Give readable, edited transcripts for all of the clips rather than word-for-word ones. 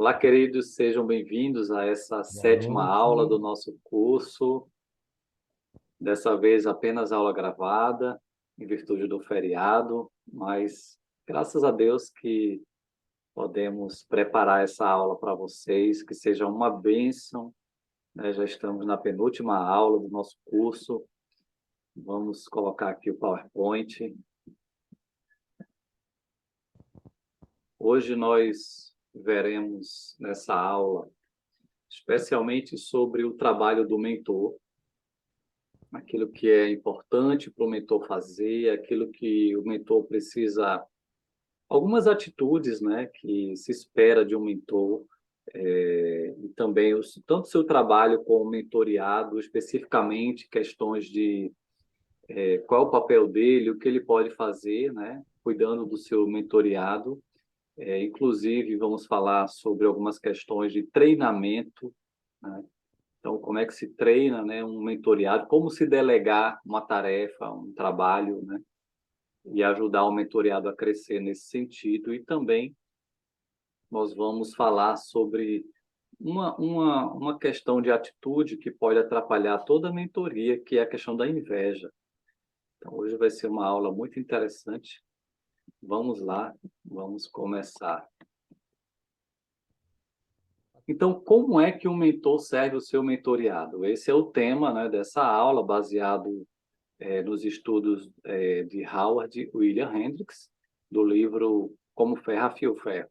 Olá, queridos, sejam bem-vindos a essa Boa sétima aula do noite. nosso curso. Dessa vez apenas aula gravada, em virtude do feriado, mas graças a Deus que podemos preparar essa aula para vocês, que seja uma bênção, né? Já estamos na penúltima aula do nosso curso. Vamos colocar aqui o PowerPoint. Hoje nós veremos nessa aula especialmente sobre o trabalho do mentor, aquilo que é importante para o mentor fazer, aquilo que o mentor precisa, algumas atitudes, né, que se espera de um mentor, e também tanto o seu trabalho com o mentoriado, especificamente questões de qual é o papel dele, o que ele pode fazer, né, cuidando do seu mentoriado. Inclusive, vamos falar sobre algumas questões de treinamento, né? Então, como é que se treina, né, um mentoriado, como se delegar uma tarefa, um trabalho, né, e ajudar o mentoriado a crescer nesse sentido. E também nós vamos falar sobre uma questão de atitude que pode atrapalhar toda a mentoria, que é a questão da inveja. Então, hoje vai ser uma aula muito interessante. Vamos lá, vamos começar. Então, como é que um mentor serve o seu mentoriado? Esse é o tema, né, dessa aula, baseado nos estudos de Howard William Hendricks, do livro Como Ferro Afia o Ferro.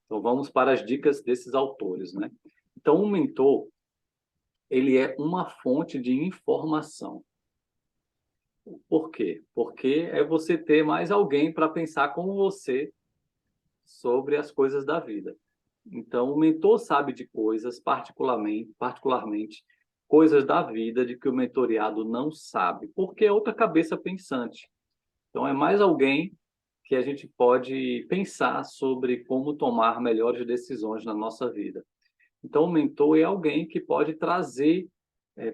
Então, vamos para as dicas desses autores, né? Então, um mentor, ele é uma fonte de informação. Por quê? Porque é você ter mais alguém para pensar como você sobre as coisas da vida. Então, o mentor sabe de coisas, particularmente coisas da vida de que o mentoriado não sabe, porque é outra cabeça pensante. Então, é mais alguém que a gente pode pensar sobre como tomar melhores decisões na nossa vida. Então, o mentor é alguém que pode trazer,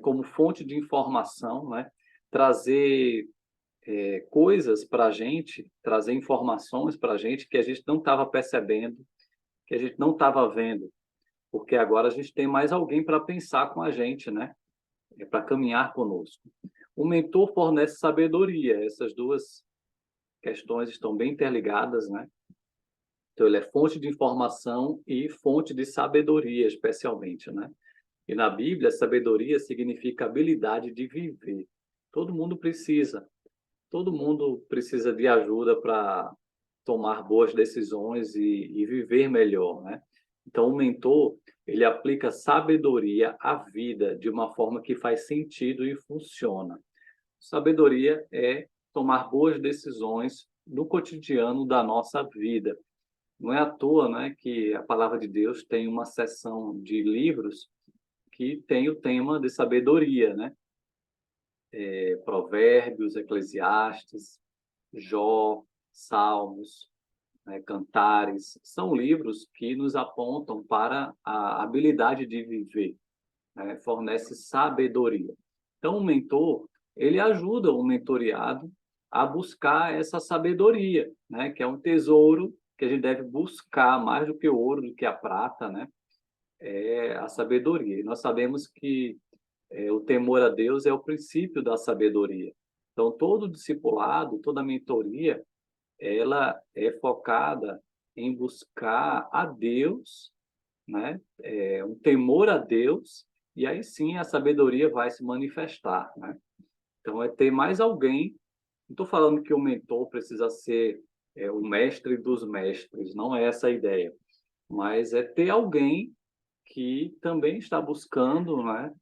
como fonte de informação, né? Trazer coisas para a gente, trazer informações para a gente que a gente não estava percebendo, que a gente não estava vendo, porque agora a gente tem mais alguém para pensar com a gente, né? Para caminhar conosco. O mentor fornece sabedoria. Essas duas questões estão bem interligadas, né? Então, ele é fonte de informação e fonte de sabedoria, especialmente, né? E na Bíblia, sabedoria significa habilidade de viver. Todo mundo precisa. Todo mundo precisa de ajuda para tomar boas decisões e viver melhor, né? Então, o mentor, ele aplica sabedoria à vida de uma forma que faz sentido e funciona. Sabedoria é tomar boas decisões no cotidiano da nossa vida. Não é à toa, né, que a palavra de Deus tem uma seção de livros que tem o tema de sabedoria, né? Provérbios, Eclesiastes, Jó, Salmos, né, Cantares, são livros que nos apontam para a habilidade de viver, né? Fornece sabedoria. Então, o mentor, ele ajuda o mentoriado a buscar essa sabedoria, né? Que é um tesouro que a gente deve buscar mais do que o ouro, do que a prata, né? É a sabedoria. E nós sabemos que o temor a Deus é o princípio da sabedoria. Então, todo discipulado, toda mentoria, ela é focada em buscar a Deus, né? Um temor a Deus, e aí sim a sabedoria vai se manifestar, né? Então, é ter mais alguém. Não estou falando que o mentor precisa ser o mestre dos mestres, não é essa a ideia, mas é ter alguém que também está buscando, né?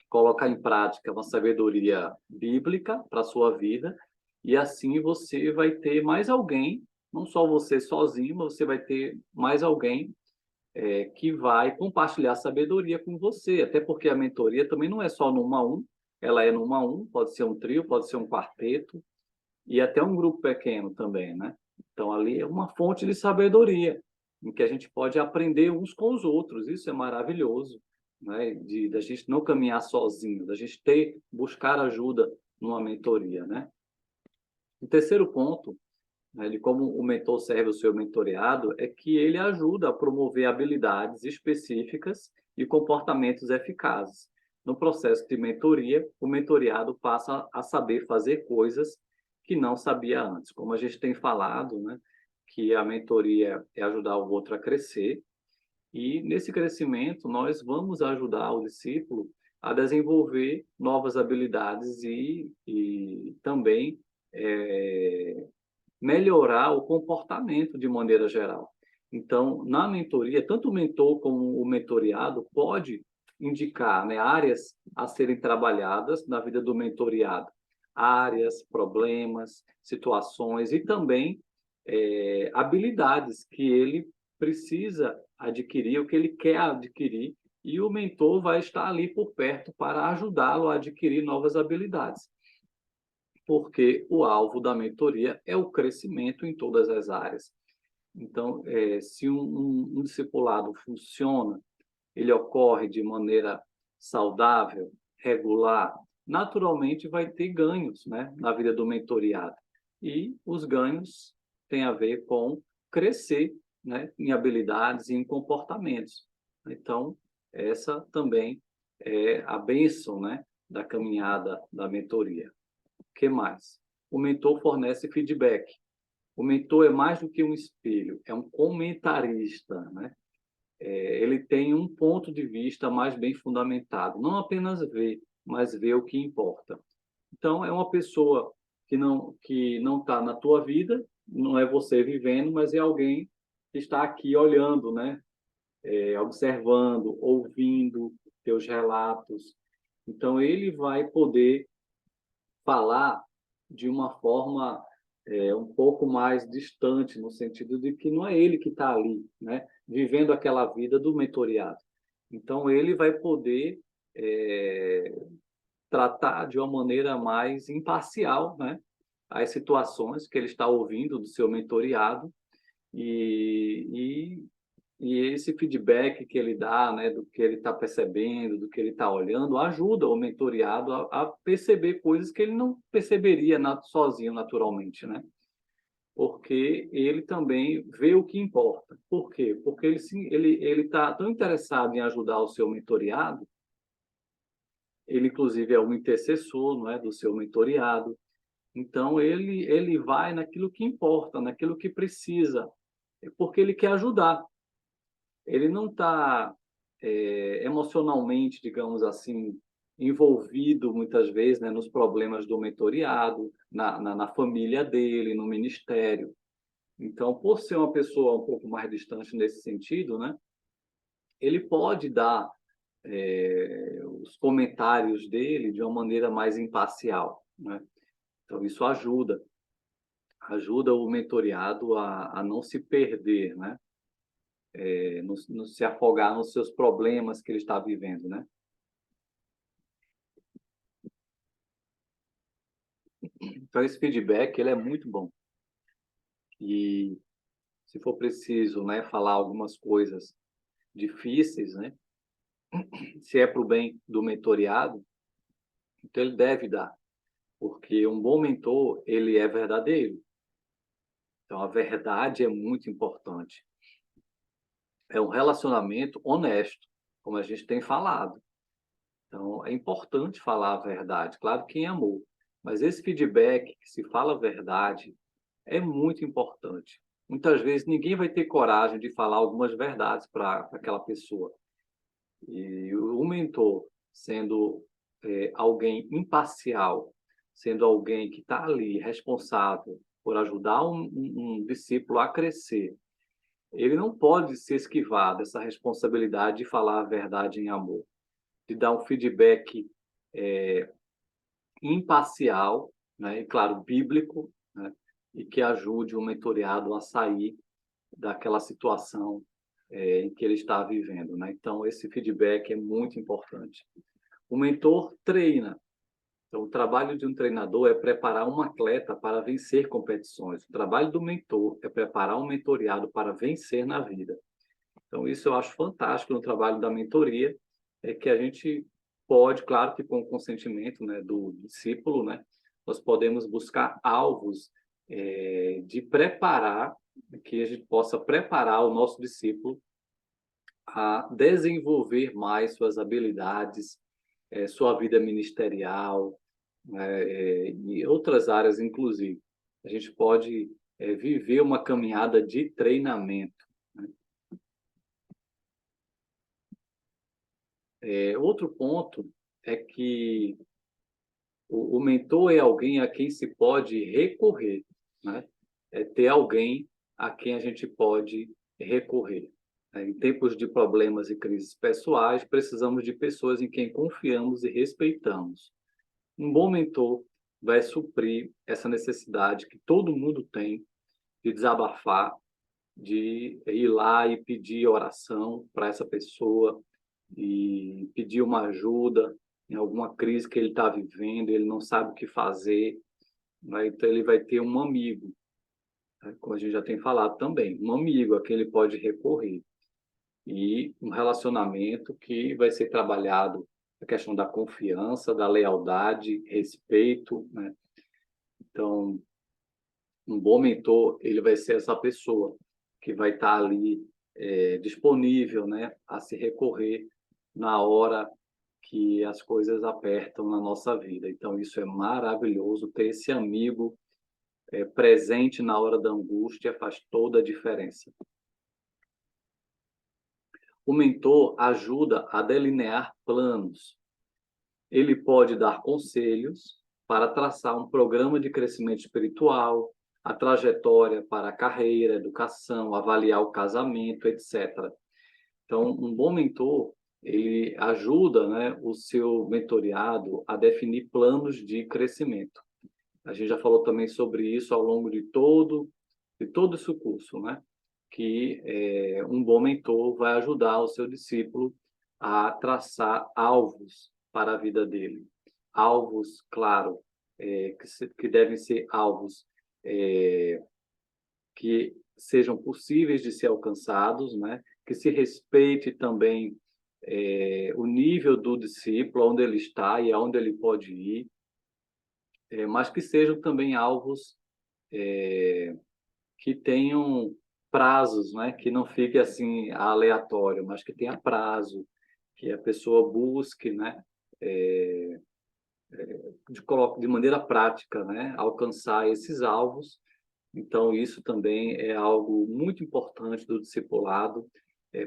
Colocar em prática uma sabedoria bíblica para a sua vida, e assim você vai ter mais alguém, não só você sozinho, mas você vai ter mais alguém que vai compartilhar sabedoria com você, até porque a mentoria também não é só no 1 a 1, ela é no 1 a 1, pode ser um trio, pode ser um quarteto, e até um grupo pequeno também, né? Então, ali é uma fonte de sabedoria, em que a gente pode aprender uns com os outros. Isso é maravilhoso, né? Da gente não caminhar sozinho, da gente buscar ajuda numa mentoria, né? O terceiro ponto né, de como o mentor serve o seu mentoreado, é que ele ajuda a promover habilidades específicas e comportamentos eficazes. No processo de mentoria, o mentoreado passa a saber fazer coisas que não sabia antes. Como a gente tem falado, né, que a mentoria é ajudar o outro a crescer, e nesse crescimento nós vamos ajudar o discípulo a desenvolver novas habilidades e também melhorar o comportamento de maneira geral. Então, na mentoria, tanto o mentor como o mentoriado pode indicar, né, áreas a serem trabalhadas na vida do mentoriado, áreas, problemas, situações e também habilidades que ele precisa adquirir, o que ele quer adquirir, e o mentor vai estar ali por perto para ajudá-lo a adquirir novas habilidades, porque o alvo da mentoria é o crescimento em todas as áreas. Então, se um discipulado funciona, ele ocorre de maneira saudável, regular, naturalmente vai ter ganhos, né, na vida do mentoriado. E os ganhos têm a ver com crescer, né, em habilidades e em comportamentos. Então, essa também é a bênção, né, da caminhada da mentoria. O que mais? O mentor fornece feedback. O mentor é mais do que um espelho, é um comentarista, né? Ele tem um ponto de vista mais bem fundamentado, não apenas vê, mas vê o que importa. Então, é uma pessoa que não está na tua vida, não é você vivendo, mas é alguém que está aqui olhando, né? Observando, ouvindo teus relatos. Então, ele vai poder falar de uma forma um pouco mais distante, no sentido de que não é ele que está ali, né, vivendo aquela vida do mentoriado. Então, ele vai poder tratar de uma maneira mais imparcial, né, as situações que ele está ouvindo do seu mentoriado e, e esse feedback que ele dá, né, do que ele está percebendo, do que ele está olhando, ajuda o mentoriado a perceber coisas que ele não perceberia sozinho, naturalmente, né? Porque ele também vê o que importa. Por quê? Porque ele está tão interessado em ajudar o seu mentoriado, ele inclusive é um intercessor, não é, do seu mentoriado. Então ele vai naquilo que importa, naquilo que precisa, porque ele quer ajudar. Ele não está emocionalmente, digamos assim, envolvido muitas vezes, né, nos problemas do mentoriado, na família dele, no ministério. Então, por ser uma pessoa um pouco mais distante nesse sentido, né, ele pode dar os comentários dele de uma maneira mais imparcial, né? Então, isso ajuda o mentoriado a não se perder, né? Não se afogar nos seus problemas que ele está vivendo, né? Então, esse feedback, ele é muito bom. E se for preciso, né, falar algumas coisas difíceis, né, se é para o bem do mentoriado, então ele deve dar, porque um bom mentor, ele é verdadeiro. Então, a verdade é muito importante. É um relacionamento honesto, como a gente tem falado. Então, é importante falar a verdade, claro que em amor. Mas esse feedback, que se fala a verdade, é muito importante. Muitas vezes ninguém vai ter coragem de falar algumas verdades para aquela pessoa. E o mentor, sendo alguém imparcial, sendo alguém que está ali responsável por ajudar um discípulo a crescer, ele não pode se esquivar dessa responsabilidade de falar a verdade em amor, de dar um feedback imparcial, né, e claro, bíblico, né, e que ajude o mentoreado a sair daquela situação em que ele está vivendo, né? Então, esse feedback é muito importante. O mentor treina. Então, o trabalho de um treinador é preparar um atleta para vencer competições. O trabalho do mentor é preparar um mentoreado para vencer na vida. Então, isso eu acho fantástico no trabalho da mentoria, é que a gente pode, claro que com o consentimento, né, do discípulo, né, nós podemos buscar alvos de preparar, que a gente possa preparar o nosso discípulo a desenvolver mais suas habilidades, sua vida ministerial, e outras áreas, inclusive. A gente pode viver uma caminhada de treinamento, né? Outro ponto é que o mentor é alguém a quem se pode recorrer, né? É ter alguém a quem a gente pode recorrer. Em tempos de problemas e crises pessoais, precisamos de pessoas em quem confiamos e respeitamos. Um bom mentor vai suprir essa necessidade que todo mundo tem de desabafar, de ir lá e pedir oração para essa pessoa e pedir uma ajuda em alguma crise que ele está vivendo, ele não sabe o que fazer, né? Então ele vai ter um amigo, né? Como a gente já tem falado também, um amigo a quem ele pode recorrer e um relacionamento que vai ser trabalhado a questão da confiança, da lealdade, respeito, né? Então, um bom mentor, ele vai ser essa pessoa que vai estar ali disponível, né, a se recorrer na hora que as coisas apertam na nossa vida. Então, isso é maravilhoso, ter esse amigo presente na hora da angústia faz toda a diferença. O mentor ajuda a delinear planos. Ele pode dar conselhos para traçar um programa de crescimento espiritual, a trajetória para a carreira, a educação, avaliar o casamento, etc. Então, um bom mentor, ele ajuda, né, o seu mentoreado a definir planos de crescimento. A gente já falou também sobre isso ao longo de todo esse curso, né? Que um bom mentor vai ajudar o seu discípulo a traçar alvos para a vida dele. Alvos, claro, que devem ser alvos que sejam possíveis de ser alcançados, né? Que se respeite também o nível do discípulo, onde ele está e aonde ele pode ir, mas que sejam também alvos que tenham prazos, né? Que não fique assim aleatório, mas que tenha prazo, que a pessoa busque, né? De maneira prática, né? Alcançar esses alvos. Então, isso também é algo muito importante do discipulado,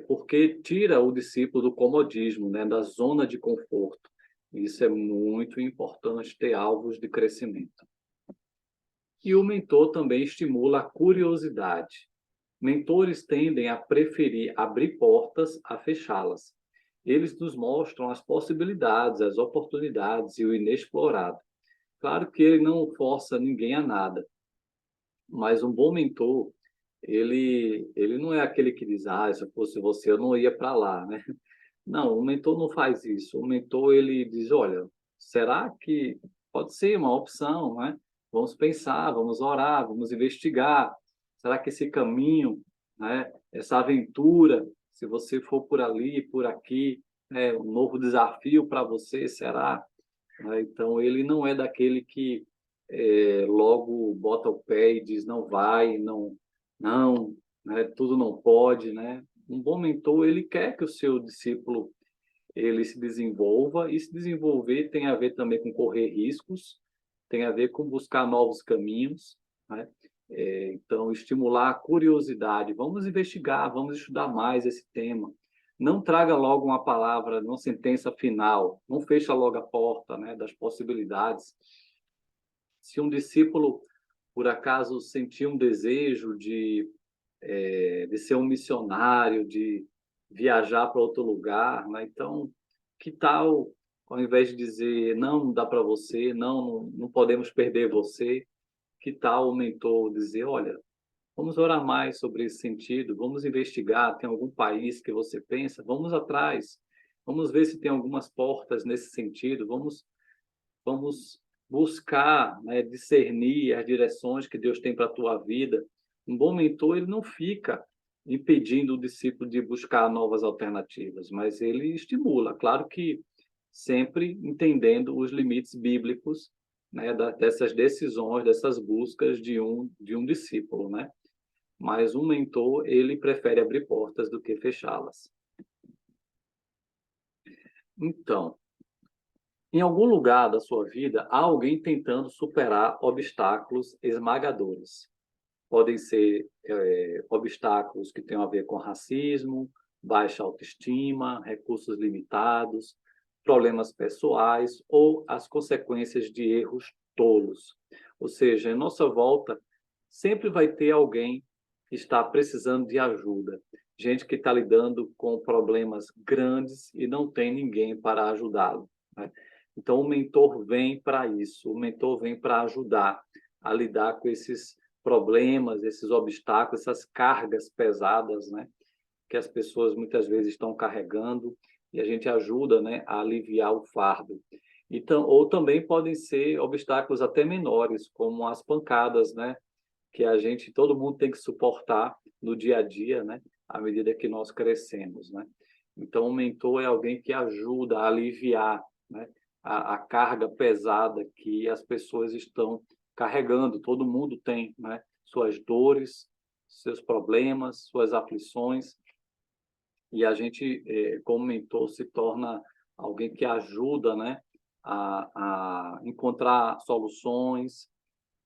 porque tira o discípulo do comodismo, né? Da zona de conforto. Isso é muito importante, ter alvos de crescimento. E o mentor também estimula a curiosidade. Mentores tendem a preferir abrir portas a fechá-las. Eles nos mostram as possibilidades, as oportunidades e o inexplorado. Claro que ele não força ninguém a nada, mas um bom mentor, ele não é aquele que diz, se eu fosse você, eu não ia para lá, né? Não, o mentor não faz isso. O mentor, ele diz, olha, será que pode ser uma opção, né? Vamos pensar, vamos orar, vamos investigar. Será que esse caminho, né, essa aventura, se você for por ali, por aqui, é um novo desafio para você, será? Né? Então, ele não é daquele que logo bota o pé e diz não vai, não, não, né? Tudo não pode, né? Um bom mentor, ele quer que o seu discípulo ele se desenvolva, e se desenvolver tem a ver também com correr riscos, tem a ver com buscar novos caminhos, né? Então, estimular a curiosidade, vamos investigar, vamos estudar mais esse tema. Não traga logo uma palavra, uma sentença final, não fecha logo a porta, né, das possibilidades. Se um discípulo, por acaso, sentir um desejo de ser um missionário, de viajar para outro lugar, né? Então, que tal, ao invés de dizer não dá para você, não podemos perder você, que tal o mentor dizer, olha, vamos orar mais sobre esse sentido, vamos investigar, tem algum país que você pensa, vamos atrás, vamos ver se tem algumas portas nesse sentido, vamos buscar, né, discernir as direções que Deus tem para a tua vida. Um bom mentor, ele não fica impedindo o discípulo de buscar novas alternativas, mas ele estimula, claro que sempre entendendo os limites bíblicos né, dessas decisões, dessas buscas de um discípulo, né? Mas um mentor, ele prefere abrir portas do que fechá-las. Então, em algum lugar da sua vida, há alguém tentando superar obstáculos esmagadores. Podem ser obstáculos que tenham a ver com racismo, baixa autoestima, recursos limitados, problemas pessoais ou as consequências de erros tolos. Ou seja, em nossa volta, sempre vai ter alguém que está precisando de ajuda, gente que está lidando com problemas grandes e não tem ninguém para ajudá-lo, né? Então, o mentor vem para isso, o mentor vem para ajudar a lidar com esses problemas, esses obstáculos, essas cargas pesadas, né, que as pessoas muitas vezes estão carregando, e a gente ajuda, né, a aliviar o fardo. Então, ou também podem ser obstáculos até menores, como as pancadas, né, que todo mundo tem que suportar no dia a dia, né, à medida que nós crescemos, né? Então, o mentor é alguém que ajuda a aliviar, né, a carga pesada que as pessoas estão carregando. Todo mundo tem, né, suas dores, seus problemas, suas aflições, e a gente, como mentor, se torna alguém que ajuda, né, a encontrar soluções,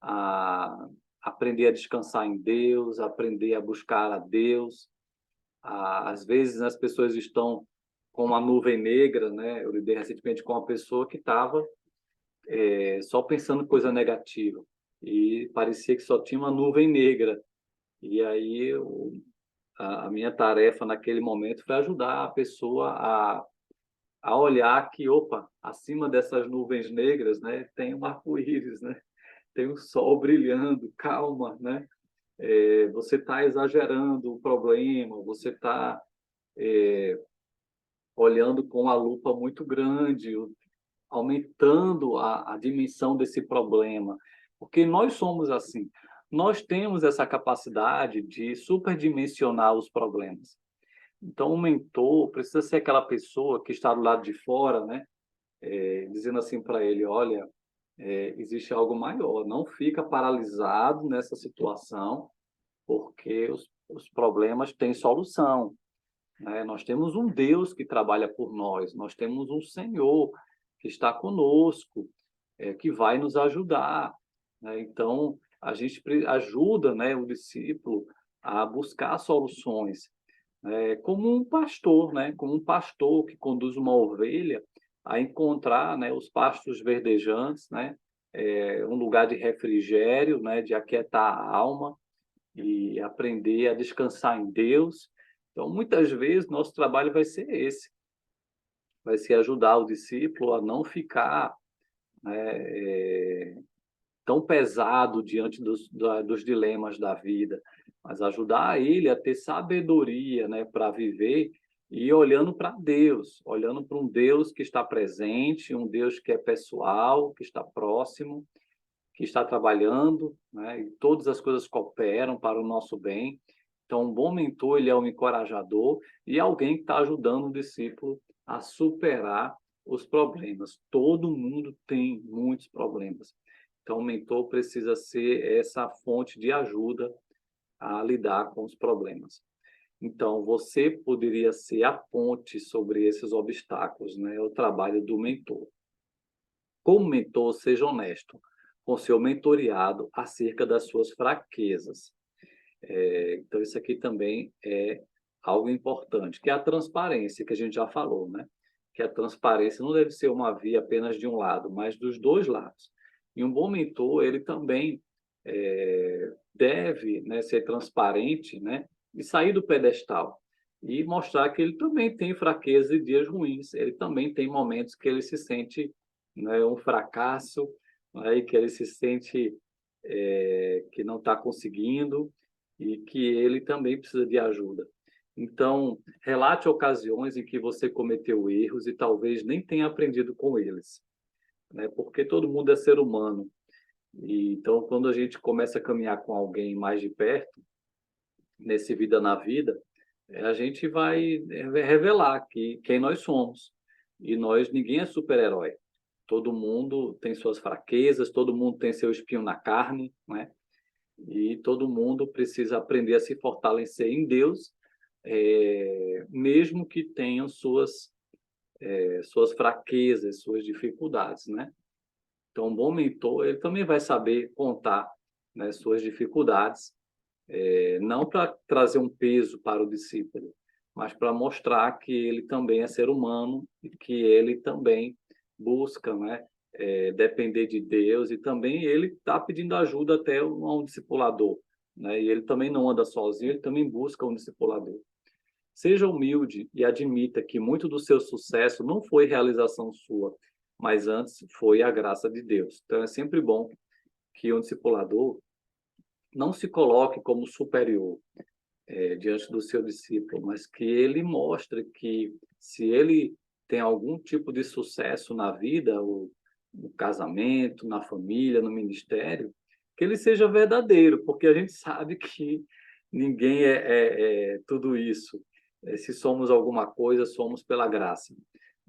a aprender a descansar em Deus, aprender a buscar a Deus. Às vezes as pessoas estão com uma nuvem negra, né? Eu lidei recentemente com uma pessoa que estava só pensando coisa negativa e parecia que só tinha uma nuvem negra. E aí a minha tarefa naquele momento foi ajudar a pessoa a olhar que, opa, acima dessas nuvens negras, né, tem um arco-íris, né? Tem o sol brilhando, calma, né? Você está exagerando o problema, você está olhando com a lupa muito grande, aumentando a dimensão desse problema, porque nós somos assim. Nós temos essa capacidade de superdimensionar os problemas. Então, o mentor precisa ser aquela pessoa que está do lado de fora, né? Dizendo assim para ele, olha, existe algo maior, não fica paralisado nessa situação, porque os problemas têm solução, né? Nós temos um Deus que trabalha por nós, nós temos um Senhor que está conosco, que vai nos ajudar, né? Então, a gente ajuda, né, o discípulo a buscar soluções, como um pastor, né? Como um pastor que conduz uma ovelha a encontrar, né, os pastos verdejantes, né? Um lugar de refrigério, né, de aquietar a alma e aprender a descansar em Deus. Então, muitas vezes, nosso trabalho vai ser esse, vai ser ajudar o discípulo a não ficar, né, tão pesado diante dos dilemas da vida, mas ajudar ele a ter sabedoria, né, para viver e olhando para Deus, olhando para um Deus que está presente, um Deus que é pessoal, que está próximo, que está trabalhando, né, e todas as coisas cooperam para o nosso bem. Então, um bom mentor, ele é um encorajador e alguém que está ajudando o discípulo a superar os problemas. Todo mundo tem muitos problemas. Então, o mentor precisa ser essa fonte de ajuda a lidar com os problemas. Então, você poderia ser a ponte sobre esses obstáculos, né? O trabalho do mentor. Como mentor, seja honesto com seu mentoriado acerca das suas fraquezas. Então, isso aqui também é algo importante, que é a transparência, que a gente já falou, né? Que a transparência não deve ser uma via apenas de um lado, mas dos dois lados. E um bom mentor, ele também deve, né, ser transparente, né? E sair do pedestal. E mostrar que ele também tem fraquezas e dias ruins. Ele também tem momentos que ele se sente, né, um fracasso, né, e que ele se sente que não está conseguindo e que ele também precisa de ajuda. Então, relate ocasiões em que você cometeu erros e talvez nem tenha aprendido com eles, né? Porque todo mundo é ser humano. E, então, quando a gente começa a caminhar com alguém mais de perto, nesse Vida na Vida, a gente vai revelar quem nós somos. E nós, ninguém é super-herói. todo mundo tem suas fraquezas, todo mundo tem seu espinho na carne, né? E todo mundo precisa aprender a se fortalecer em Deus, mesmo que tenham suas fraquezas, suas dificuldades, né? Então, um bom mentor, ele também vai saber contar, né, suas dificuldades, não para trazer um peso para o discípulo, mas para mostrar que ele também é ser humano e que ele também busca, né, depender de Deus, e também ele está pedindo ajuda até a um discipulador, né, e ele também não anda sozinho, ele também busca um discipulador. Seja humilde e admita que muito do seu sucesso não foi realização sua, mas antes foi a graça de Deus. Então é sempre bom que um discipulador não se coloque como superior, diante do seu discípulo, mas que ele mostre que se ele tem algum tipo de sucesso na vida, ou no casamento, na família, no ministério, que ele seja verdadeiro, porque a gente sabe que ninguém é tudo isso. Se somos alguma coisa, somos pela graça,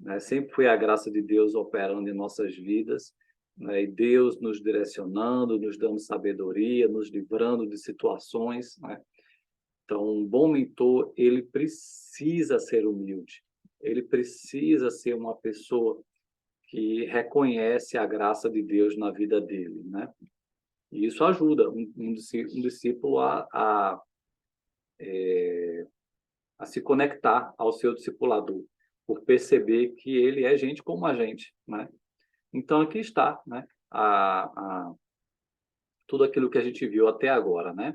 né? Sempre foi a graça de Deus operando em nossas vidas, né? E Deus nos direcionando, nos dando sabedoria, nos livrando de situações, né? Então, um bom mentor, ele precisa ser humilde, ele precisa ser uma pessoa que reconhece a graça de Deus na vida dele, né? E isso ajuda um discípulo a se conectar ao seu discipulador, por perceber que ele é gente como a gente, né? Então, aqui está, né? Tudo aquilo que a gente viu até agora, né?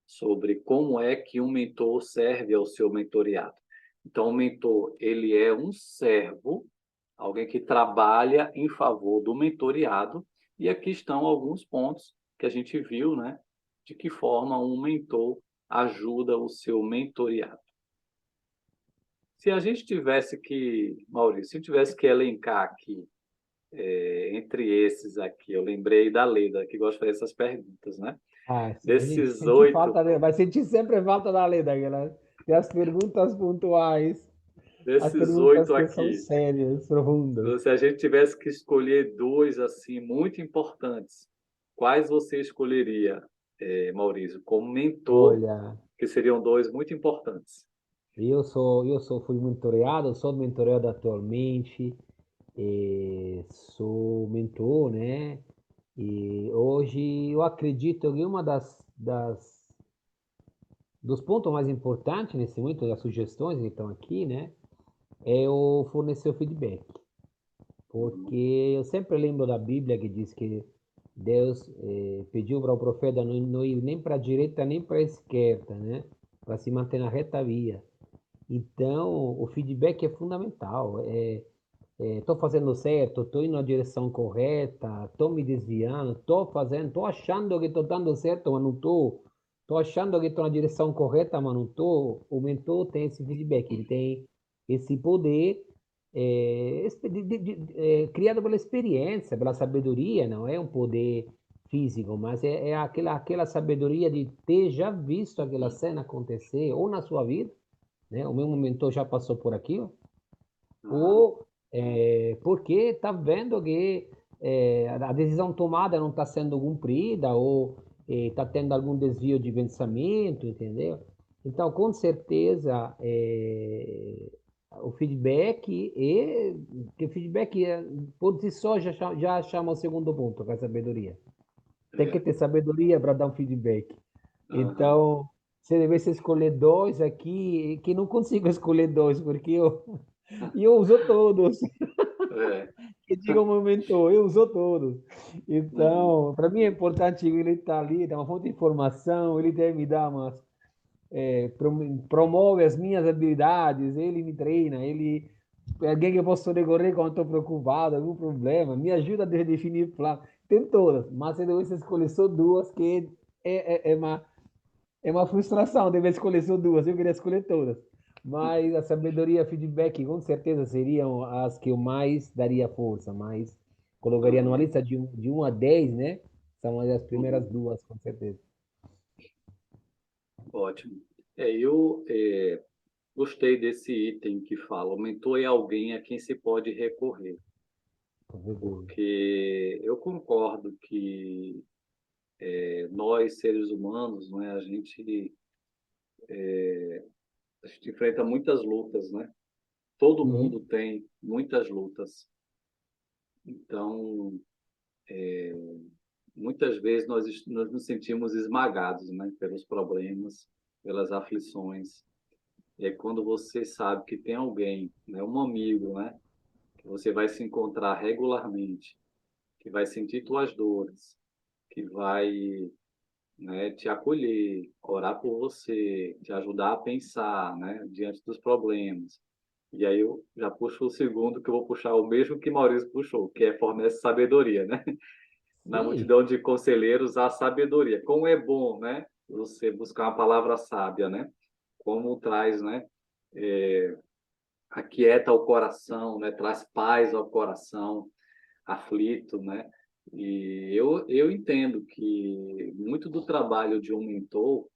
Sobre como é que um mentor serve ao seu mentoreado. Então, o mentor, ele é um servo, alguém que trabalha em favor do mentoreado, e aqui estão alguns pontos que a gente viu, né? De que forma um mentor ajuda o seu mentoreado. Se a gente tivesse que, Maurício, se eu tivesse que elencar aqui, entre esses aqui, eu lembrei da Leda, que gosta de fazer essas perguntas, né? Ah, sim, a gente Desses sente 8, falta, vai sentir sempre falta da lei daquela, das perguntas pontuais, as desses perguntas oito que são aqui, sérias, profundas. se a gente tivesse que escolher dois assim muito importantes, quais você escolheria, Maurício, como mentor, Olha, que seriam dois muito importantes? fui mentoreado, sou mentoreado atualmente, sou mentor, né? E hoje eu acredito que uma dos pontos mais importantes nesse momento, das sugestões que estão aqui, né? É o fornecer o feedback. Uhum. Porque eu sempre lembro da Bíblia que diz que Deus pediu para o profeta não ir nem para a direita nem para a esquerda, né? Para se manter na reta via. Então, o feedback é fundamental. Estou fazendo certo, estou indo na direção correta, estou me desviando, estou fazendo, estou achando que estou dando certo, mas não estou. Estou achando que estou na direção correta, mas não estou. O mentor tem esse feedback, ele tem esse poder criado pela experiência, pela sabedoria, não é um poder físico, mas é aquela sabedoria de ter já visto aquela cena acontecer, ou na sua vida, né? O meu mentor já passou por aquilo, Aham. ou porque está vendo que a decisão tomada não está sendo cumprida, ou está tendo algum desvio de pensamento, entendeu? Então, com certeza, o feedback, que o feedback por si só já chama o segundo ponto, que é a sabedoria. Tem que É. ter sabedoria para dar um feedback. Aham. Então, se devesse escolher dois aqui, que não consigo escolher dois, porque eu uso todos. É. Que diga o meu mentor, eu uso todos. Uhum. Então, para mim é importante ele estar ali, dar uma fonte de informação, ele deve me dar promove as minhas habilidades, ele me treina, ele é alguém que eu posso recorrer quando estou preocupado, algum problema, me ajuda a definir plano. Tem todas, mas se devesse escolher só duas, que é uma frustração, dever escolher só duas, eu queria escolher todas. Mas a sabedoria e feedback com certeza seriam as que eu mais daria força, mais colocaria numa Aham. lista de 1 a 10, né? São as primeiras Uhum. duas, com certeza. Ótimo. Eu gostei desse item que fala: o mentor é alguém a quem se pode recorrer. com certeza. porque eu concordo que nós, seres humanos, né, a gente enfrenta muitas lutas, né? Todo Uhum. mundo tem muitas lutas. Então, muitas vezes nós nos sentimos esmagados, né, pelos problemas, pelas aflições. E aí, quando você sabe que tem alguém, né, um amigo, né, que você vai se encontrar regularmente, que vai sentir tuas dores, que vai, né, te acolher, orar por você, te ajudar a pensar, né, diante dos problemas. E aí eu já puxo o segundo, que eu vou puxar o mesmo que Maurício puxou, que é fornece sabedoria, né? Na Sim, multidão de conselheiros há sabedoria. Como é bom, né? Você buscar uma palavra sábia, né? Como traz, né? É, aquieta o coração, né? Traz paz ao coração aflito, né? E eu entendo que muito do trabalho de um mentor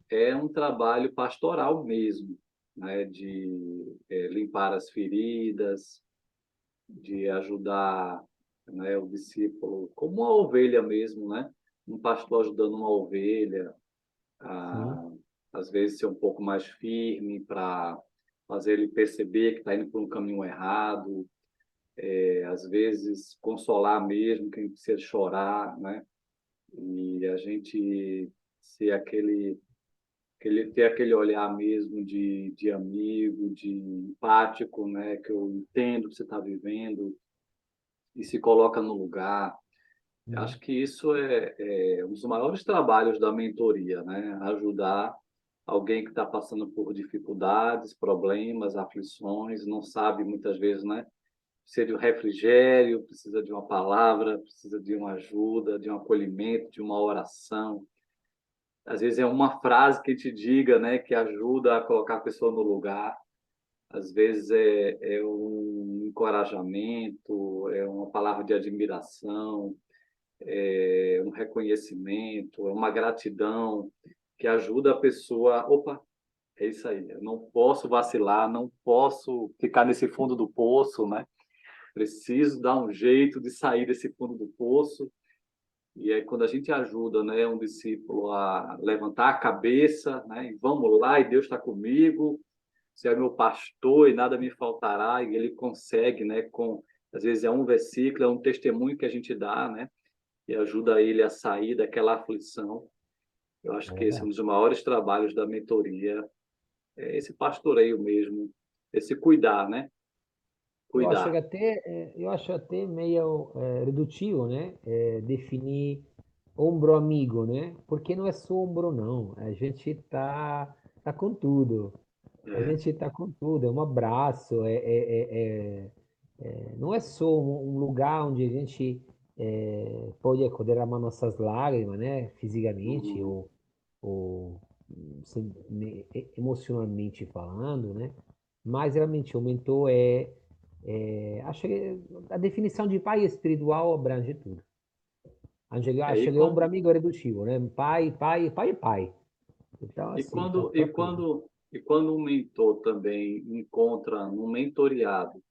é um trabalho pastoral mesmo, né? De limpar as feridas, de ajudar, né, o discípulo, como uma ovelha mesmo, né? Um pastor ajudando uma ovelha, sim. a, às vezes ser um pouco mais firme para fazer ele perceber que está indo por um caminho errado, às vezes consolar mesmo quem precisa chorar, né? E a gente ser ter aquele olhar mesmo de amigo, de empático, né? Que eu entendo o que você está vivendo e se coloca no lugar. Uhum. Acho que isso é um dos maiores trabalhos da mentoria, né? Ajudar alguém que está passando por dificuldades, problemas, aflições, não sabe muitas vezes, né? Precisa de um refrigério, precisa de uma palavra, precisa de uma ajuda, de um acolhimento, de uma oração. Às vezes é uma frase que te diga, né, que ajuda a colocar a pessoa no lugar. Às vezes é um encorajamento, é uma palavra de admiração, é um reconhecimento, é uma gratidão que ajuda a pessoa. Opa, é isso aí. Eu não posso vacilar, não posso ficar nesse fundo do poço, né? Preciso dar um jeito de sair desse fundo do poço. E aí, quando a gente ajuda, né, um discípulo a levantar a cabeça, né, e vamos lá, e Deus está comigo, você é meu pastor e nada me faltará, e ele consegue, né, às vezes é um versículo, é um testemunho que a gente dá, né, e ajuda ele a sair daquela aflição. Eu É acho que esse é um verdade. dos maiores trabalhos da mentoria, é esse pastoreio mesmo, esse cuidar, né? Cuidar. Eu acho até meio redutivo, né? Definir ombro amigo, né? Porque não é só ombro, não. A gente tá com tudo. A É, gente tá com tudo. É um abraço. Não é só um lugar onde a gente pode derramar nossas lágrimas, né? Fisicamente uhum. ou emocionalmente falando, né? Mas realmente o mentor acho que a definição de pai espiritual abrange tudo. É, Acho que ombro amigo é redutivo, né? Pai é pai. Então, e assim, tá quando, e para tudo. quando, e quando um mentor também encontra no mentoriado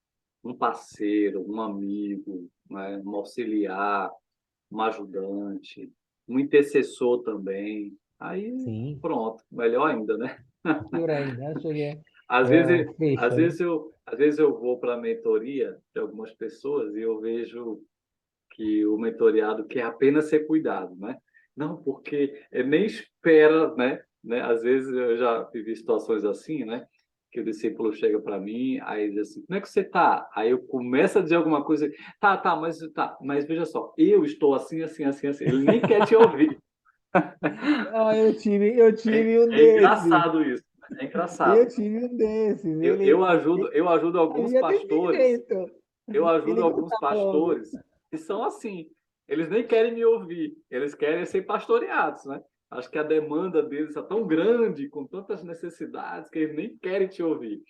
um parceiro, um amigo, né, um auxiliar, um ajudante, um intercessor também, aí Sim, pronto, melhor ainda, né? pior ainda. Acho que Às é, vezes, fecha, né? às vezes eu vou para a mentoria de algumas pessoas e eu vejo que o mentoriado quer apenas ser cuidado, né? Não, porque nem espera, né? Às vezes eu já vivi situações assim, né? Que o discípulo chega para mim, aí diz assim, como é que você tá? Aí eu começo a dizer alguma coisa, tá, mas veja só, eu estou assim, assim, assim, assim. Ele nem quer te ouvir. Ah, eu tive um É desses. engraçado isso, é Eu engraçado. tive um desses. Eu ajudo alguns Ele é desse pastores jeito. eu ajudo Ele alguns cortava logo. pastores que são assim. Eles nem querem me ouvir, eles querem ser pastoreados, né? Acho que a demanda deles é tão grande, com tantas necessidades, que eles nem querem te ouvir.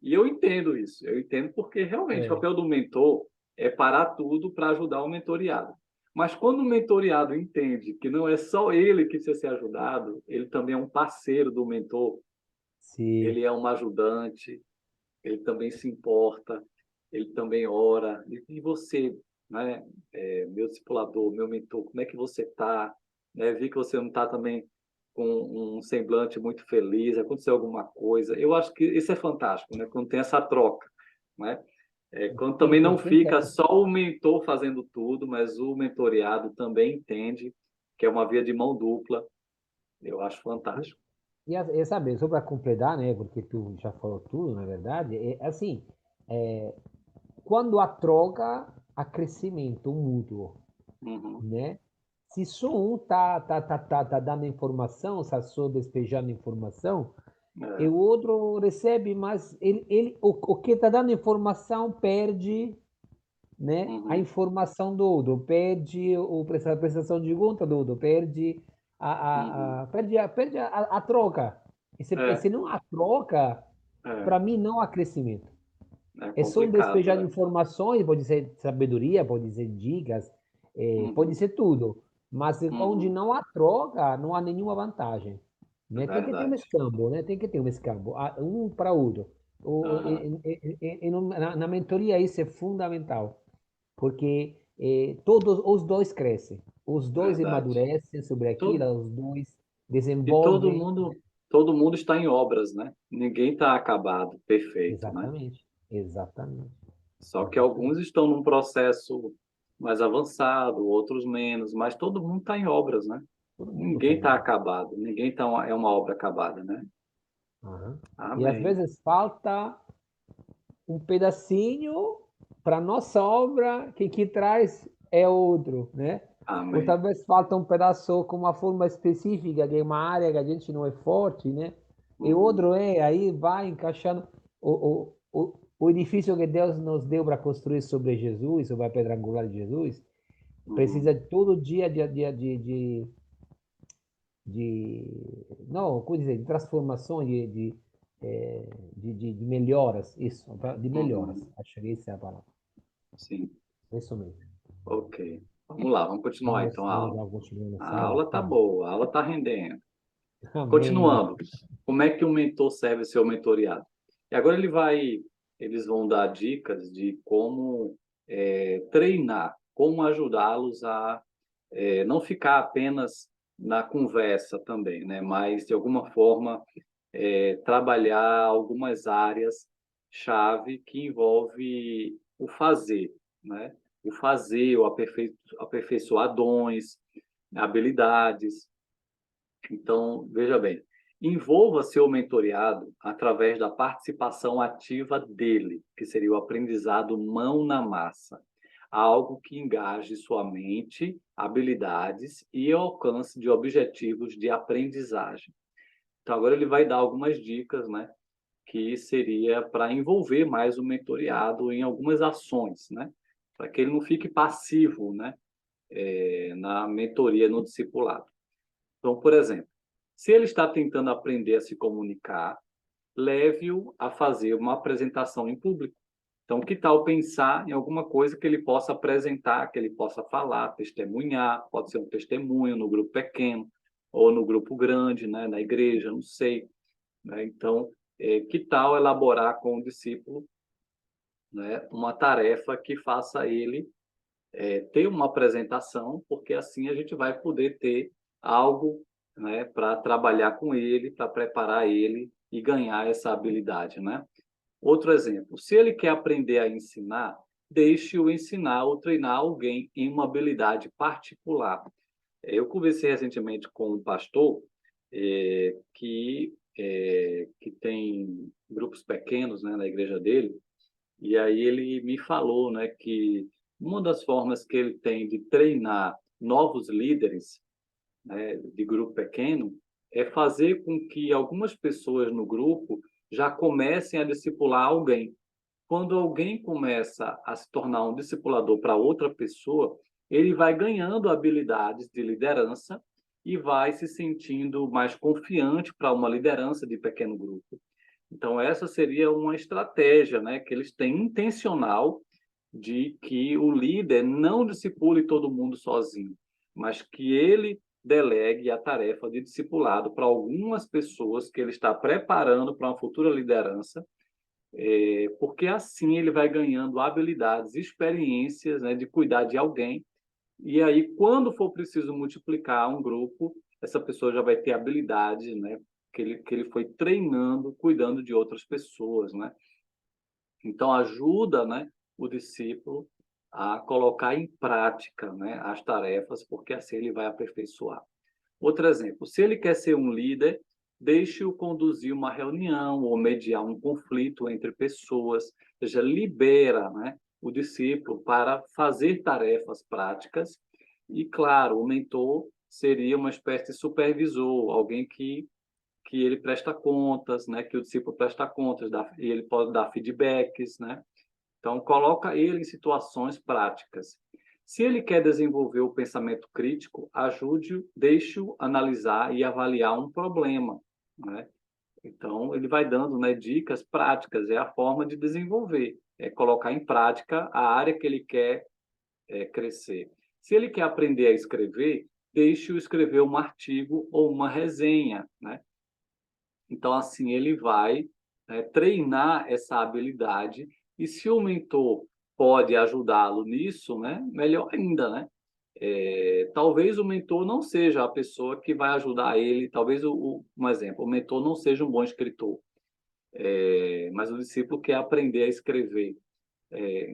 E eu entendo isso, eu entendo porque realmente o É, papel do mentor é parar tudo para ajudar o mentoriado. Mas quando o mentoriado entende que não é só ele que precisa ser ajudado, ele também é um parceiro do mentor, sim. ele é um ajudante, ele também se importa, ele também ora. E você, né, meu discipulador, meu mentor, como é que você está? Vi que você não está também com um semblante muito feliz, aconteceu alguma coisa. Eu acho que isso é fantástico, né? Quando tem essa troca, né? Quando Sim, também não sim, sim, fica só o mentor fazendo tudo, mas o mentoreado também entende que é uma via de mão dupla. Eu acho fantástico. sabe, só para completar, né, porque tu já falou tudo, na verdade, é assim, é, quando há troca, há crescimento mútuo, Uhum. né? Se só um tá dando informação, está só despejando informação, e É. o outro recebe, mas o que está dando informação perde, né, a Uhum. informação do outro, perde a prestação de conta do outro, perde Uhum. a troca. E É, se não há troca, é, para mim não há crescimento. é É só um complicado, despejar de né? informações, pode ser sabedoria, pode ser dicas, pode Uhum. ser tudo. Mas onde Uhum. não há troca, não há nenhuma vantagem. Né? Tem que ter um Verdade. escambo, né? Tem que ter um escambo, um para outro. Aham. Na mentoria isso é fundamental, porque todos os dois crescem, os dois Verdade. amadurecem sobre aquilo, Todo, os dois e desenvolvem. todo mundo está em obras, né? Ninguém está acabado, perfeito, né? Exatamente, exatamente, Só que alguns exatamente. estão num processo mais avançado, outros menos, mas todo mundo está em obras, né? Todo mundo Ninguém tem está obra. acabado, ninguém tá é uma obra acabada, né? Aham. E às Amém. vezes falta um pedacinho para nossa obra, que traz é outro, né? Ou Amém. talvez falta um pedaço com uma forma específica, que é uma área que a gente não é forte, né? E Uhum. outro aí vai encaixando o edifício que Deus nos deu para construir sobre Jesus, sobre a pedra angular de Jesus, precisa Uhum. todo dia de não, como dizer, de transformação, de melhoras, isso, de melhoras, Uhum. acho que essa é a palavra, Sim. isso mesmo. Ok. Vamos lá, vamos continuar então a Vamos aula. lá, continuando A essa aula, aula tá tá? boa, a aula tá rendendo. Amém. Continuando, como é que um mentor serve seu mentoreado? E agora eles vão dar dicas de como treinar, como ajudá-los a não ficar apenas na conversa também, né? Mas de alguma forma trabalhar algumas áreas chave que envolve o fazer, né? O fazer, o aperfeiçoar dons, habilidades. Então, veja bem, envolva seu mentoreado através da participação ativa dele, que seria o aprendizado mão na massa, algo que engaje sua mente, habilidades e alcance de objetivos de aprendizagem. Então, agora ele vai dar algumas dicas, né, que seria para envolver mais o mentoreado em algumas ações, né, para que ele não fique passivo, né, na mentoria, no discipulado. Então, por exemplo, se ele está tentando aprender a se comunicar, leve-o a fazer uma apresentação em público. Então, que tal pensar em alguma coisa que ele possa apresentar, que ele possa falar, testemunhar, pode ser um testemunho no grupo pequeno ou no grupo grande, né, na igreja, não sei, né? Então, que tal elaborar com o discípulo, né, uma tarefa que faça ele ter uma apresentação, porque assim a gente vai poder ter algo, né, para trabalhar com ele, para preparar ele e ganhar essa habilidade, né? Outro exemplo, se ele quer aprender a ensinar, deixe-o ensinar ou treinar alguém em uma habilidade particular. Eu conversei recentemente com um pastor que tem grupos pequenos, né, na igreja dele, e aí ele me falou, né, que uma das formas que ele tem de treinar novos líderes, né, de grupo pequeno, é fazer com que algumas pessoas no grupo já comecem a discipular alguém. Quando alguém começa a se tornar um discipulador para outra pessoa, ele vai ganhando habilidades de liderança e vai se sentindo mais confiante para uma liderança de pequeno grupo. Então, essa seria uma estratégia, né, que eles têm intencional de que o líder não discipule todo mundo sozinho, mas que ele delegue a tarefa de discipulado para algumas pessoas que ele está preparando para uma futura liderança, porque assim ele vai ganhando habilidades, experiências, né, de cuidar de alguém. E aí, quando for preciso multiplicar um grupo, essa pessoa já vai ter habilidades, né, que ele foi treinando, cuidando de outras pessoas, né? Então, ajuda, né, o discípulo a colocar em prática, né, as tarefas, porque assim ele vai aperfeiçoar. Outro exemplo, se ele quer ser um líder, deixe-o conduzir uma reunião ou mediar um conflito entre pessoas, ou seja, libera, né, o discípulo para fazer tarefas práticas e, claro, o mentor seria uma espécie de supervisor, alguém que ele presta contas, né, que o discípulo presta contas, e ele pode dar feedbacks, né? Então, coloca ele em situações práticas. Se ele quer desenvolver o pensamento crítico, ajude-o, deixe-o analisar e avaliar um problema, né? Então, ele vai dando, né, dicas práticas, é a forma de desenvolver, é colocar em prática a área que ele quer crescer. Se ele quer aprender a escrever, deixe-o escrever um artigo ou uma resenha, né? Então, assim, ele vai, né, treinar essa habilidade e se o mentor pode ajudá-lo nisso, né, melhor ainda, né? Talvez o mentor não seja a pessoa que vai ajudar ele, talvez, um exemplo, o mentor não seja um bom escritor, mas o discípulo quer aprender a escrever.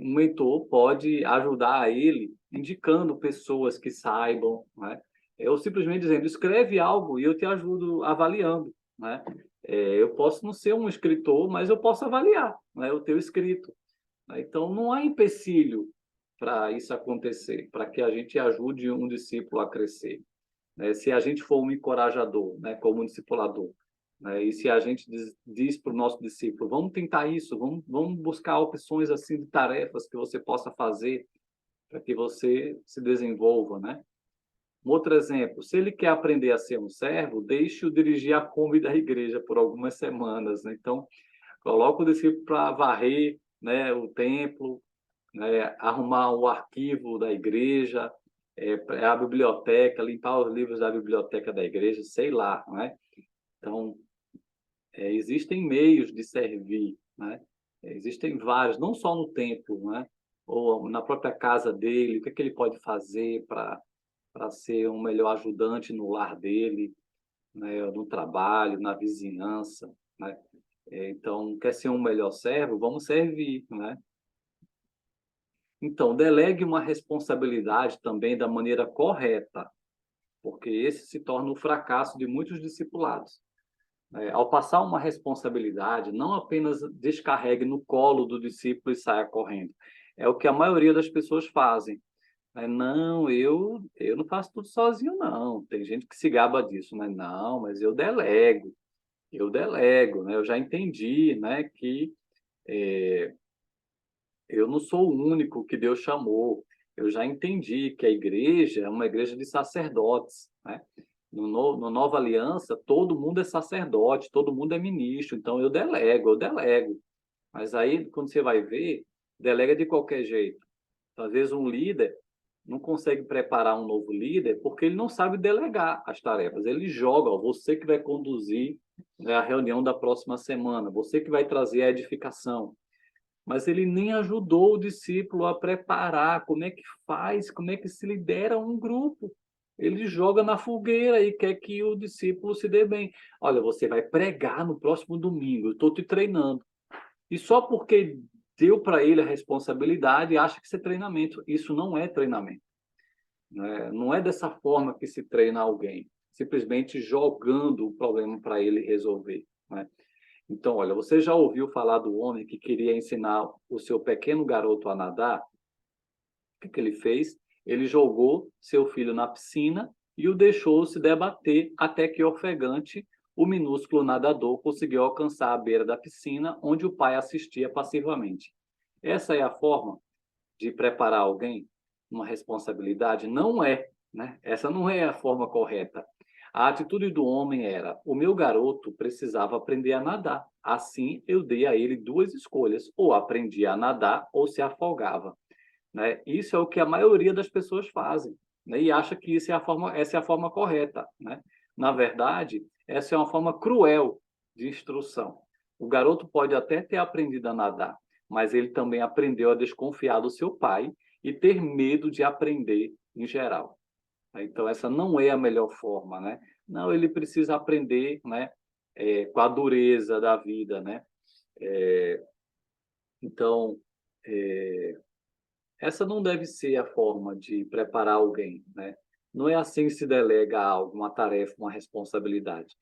Um mentor pode ajudar ele indicando pessoas que saibam, né? Eu simplesmente dizendo, escreve algo e eu te ajudo avaliando, né? Eu posso não ser um escritor, mas eu posso avaliar, né, o teu escrito, né? Então, não há empecilho para isso acontecer, para que a gente ajude um discípulo a crescer, né? Se a gente for um encorajador, né, como um discipulador, né, e se a gente diz para o nosso discípulo, vamos tentar isso, vamos buscar opções assim de tarefas que você possa fazer para que você se desenvolva, né? Um outro exemplo, se ele quer aprender a ser um servo, deixe-o dirigir a Kombi da igreja por algumas semanas, né? Então, coloca o discípulo para varrer, né, o templo, né, arrumar o arquivo da igreja, a biblioteca, limpar os livros da biblioteca da igreja, sei lá, né? Então, existem meios de servir, né? Existem vários, não só no templo, né? Ou na própria casa dele, o que é que ele pode fazer para ser um melhor ajudante no lar dele, né? No trabalho, na vizinhança, né? Então, quer ser um melhor servo? Vamos servir, né? Então, delegue uma responsabilidade também da maneira correta, porque esse se torna o fracasso de muitos discipulados. Ao passar uma responsabilidade, não apenas descarregue no colo do discípulo e saia correndo. É o que a maioria das pessoas fazem. Não, eu não faço tudo sozinho, não. Tem gente que se gaba disso, né? Não, mas eu delego, né? Eu já entendi, né, que eu não sou o único que Deus chamou. Eu já entendi que a igreja é uma igreja de sacerdotes, né? No Nova Aliança, todo mundo é sacerdote, todo mundo é ministro, então eu delego. Mas aí, quando você vai ver, delega de qualquer jeito. Então, às vezes, um líder não consegue preparar um novo líder porque ele não sabe delegar as tarefas. Ele joga, ó, você que vai conduzir, né, a reunião da próxima semana, você que vai trazer a edificação, mas ele nem ajudou o discípulo a preparar como é que faz, como é que se lidera um grupo. Ele joga na fogueira e quer que o discípulo se dê bem. Olha, você vai pregar no próximo domingo, eu estou te treinando. E só porque deu para ele a responsabilidade, acha que isso é treinamento. Isso não é treinamento, né? Não é dessa forma que se treina alguém, simplesmente jogando o problema para ele resolver, né? Então, olha, você já ouviu falar do homem que queria ensinar o seu pequeno garoto a nadar? O que ele fez? Ele jogou seu filho na piscina e o deixou se debater até que, ofegante, o minúsculo nadador conseguiu alcançar a beira da piscina, onde o pai assistia passivamente. Essa é a forma de preparar alguém? Uma responsabilidade? Não é, né? Essa não é a forma correta. A atitude do homem era: o meu garoto precisava aprender a nadar. Assim, eu dei a ele duas escolhas: ou aprendia a nadar ou se afogava, né? Isso é o que a maioria das pessoas fazem, né? E acha que essa é a forma correta, né? Na verdade, essa é uma forma cruel de instrução. O garoto pode até ter aprendido a nadar, mas ele também aprendeu a desconfiar do seu pai e ter medo de aprender em geral. Então, essa não é a melhor forma, né? Não, ele precisa aprender, né? Com a dureza da vida, né? É, então, é, essa não deve ser a forma de preparar alguém, né? Não é assim que se delega algo, uma tarefa, uma responsabilidade.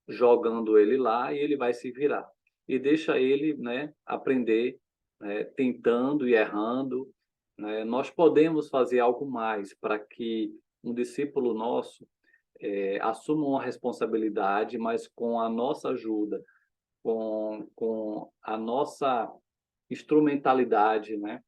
Jogando ele lá e ele vai se virar. E deixa ele, né, aprender, né, tentando e errando. Né? Nós podemos fazer algo mais para que um discípulo nosso assuma uma responsabilidade, mas com a nossa ajuda, com a nossa instrumentalidade, né?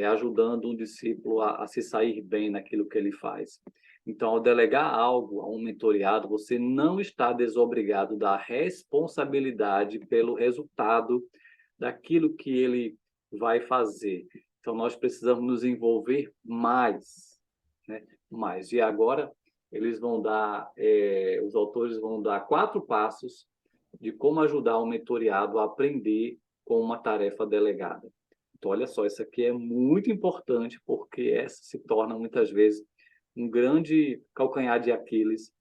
Ajudando um discípulo a se sair bem naquilo que ele faz. Então, ao delegar algo a um mentoriado, você não está desobrigado da responsabilidade pelo resultado daquilo que ele vai fazer. Então, nós precisamos nos envolver mais, né? Mais. E agora, eles vão dar, os autores vão dar 4 passos de como ajudar o mentoriado a aprender com uma tarefa delegada. Então, olha só, isso aqui é muito importante, porque essa se torna, muitas vezes, um grande calcanhar de Aquiles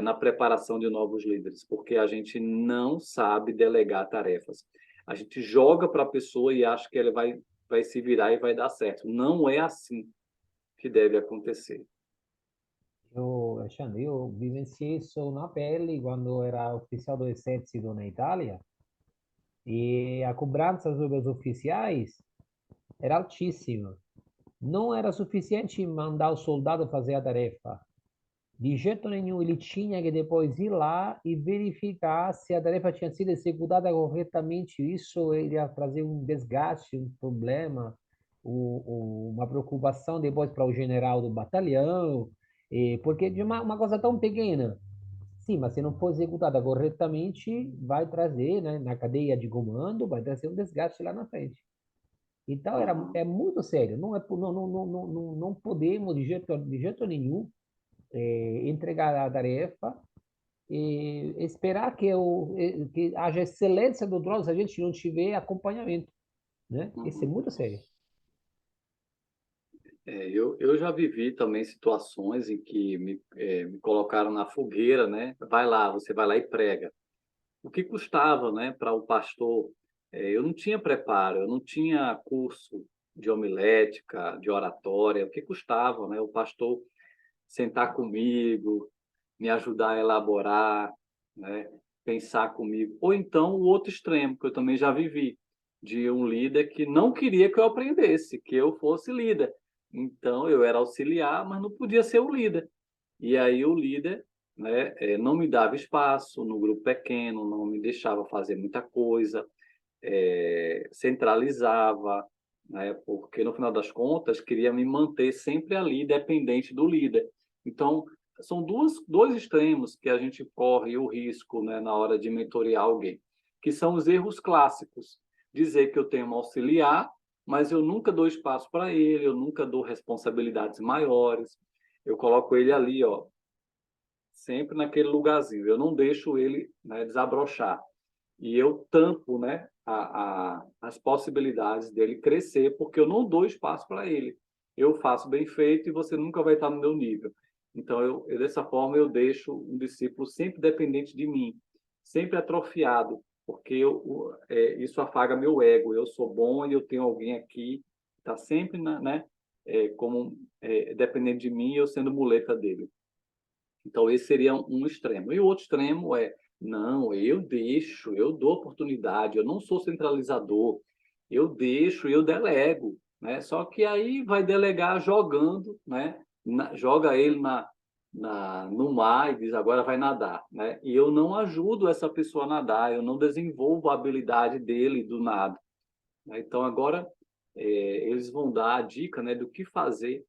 na preparação de novos líderes, porque a gente não sabe delegar tarefas. A gente joga para a pessoa e acha que ela vai se virar e vai dar certo. Não é assim que deve acontecer. Alexandre, eu vivenciei isso na pele quando era oficial do exército na Itália, e a cobrança sobre os oficiais era altíssima. Não era suficiente mandar o soldado fazer a tarefa. De jeito nenhum, ele tinha que depois ir lá e verificar se a tarefa tinha sido executada corretamente. Isso iria trazer um desgaste, um problema, uma preocupação depois para o general do batalhão, porque de uma coisa tão pequena, sim, mas se não for executada corretamente, vai trazer, né, na cadeia de comando, vai trazer um desgaste lá na frente. Então, Uhum. é muito sério. Não podemos, de jeito nenhum, entregar a tarefa e esperar que haja excelência do drone se a gente não tiver acompanhamento, né? Isso é Uhum. muito sério. Eu já vivi também situações em que me colocaram na fogueira, né? Vai lá, você vai lá e prega. O que custava, né, para o pastor? Eu não tinha preparo, eu não tinha curso de homilética, de oratória. O que custava, né, o pastor sentar comigo, me ajudar a elaborar, né, pensar comigo. Ou então o outro extremo, que eu também já vivi, de um líder que não queria que eu aprendesse, que eu fosse líder. Então eu era auxiliar, mas não podia ser o líder. E aí o líder, né, não me dava espaço no grupo pequeno, não me deixava fazer muita coisa, centralizava, né, porque no final das contas queria me manter sempre ali dependente do líder. Então, são dois extremos que a gente corre o risco, né, na hora de mentorear alguém, que são os erros clássicos. Dizer que eu tenho um auxiliar, mas eu nunca dou espaço para ele, eu nunca dou responsabilidades maiores, eu coloco ele ali, ó, sempre naquele lugarzinho. Eu não deixo ele, né, desabrochar. E eu tampo, né, as possibilidades dele crescer, porque eu não dou espaço para ele. Eu faço bem feito e você nunca vai estar no meu nível. Então, dessa forma, eu deixo um discípulo sempre dependente de mim, sempre atrofiado, porque isso afaga meu ego. Eu sou bom e eu tenho alguém aqui que está sempre, né, dependente de mim e eu sendo muleta dele. Então, esse seria um extremo. E o outro extremo é, não, eu deixo, eu dou oportunidade, eu não sou centralizador, eu deixo, eu delego, né? Só que aí vai delegar jogando, né? Joga ele no mar e diz, agora vai nadar, né? E eu não ajudo essa pessoa a nadar, eu não desenvolvo a habilidade dele do nado, né? Então, agora, eles vão dar a dica, né, do que fazer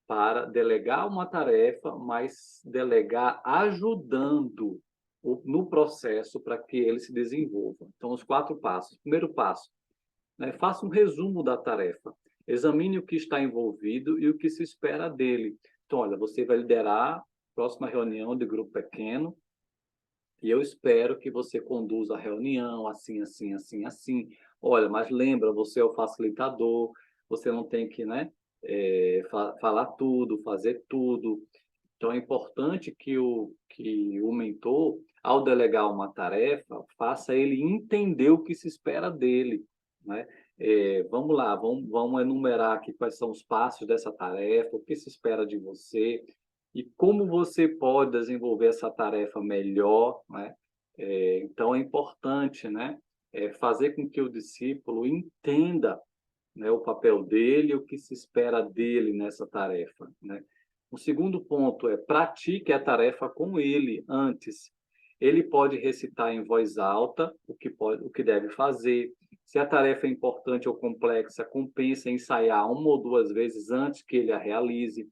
para delegar uma tarefa, mas delegar ajudando no processo para que ele se desenvolva. Então, os 4 passos. Primeiro passo, né, faça um resumo da tarefa. Examine o que está envolvido e o que se espera dele. Então, olha, você vai liderar a próxima reunião de grupo pequeno, e eu espero que você conduza a reunião assim, assim, assim, assim. Olha, mas lembra, você é o facilitador, você não tem que, né, falar tudo, fazer tudo. Então, é importante que o mentor, ao delegar uma tarefa, faça ele entender o que se espera dele, né? Vamos lá, vamos enumerar aqui quais são os passos dessa tarefa, o que se espera de você e como você pode desenvolver essa tarefa melhor, né? Então, é importante, né, fazer com que o discípulo entenda, né, o papel dele, o que se espera dele nessa tarefa, né? O segundo ponto é pratique a tarefa com ele antes. Ele pode recitar em voz alta o que deve fazer. Se a tarefa é importante ou complexa, compensa ensaiar uma ou duas vezes antes que ele a realize.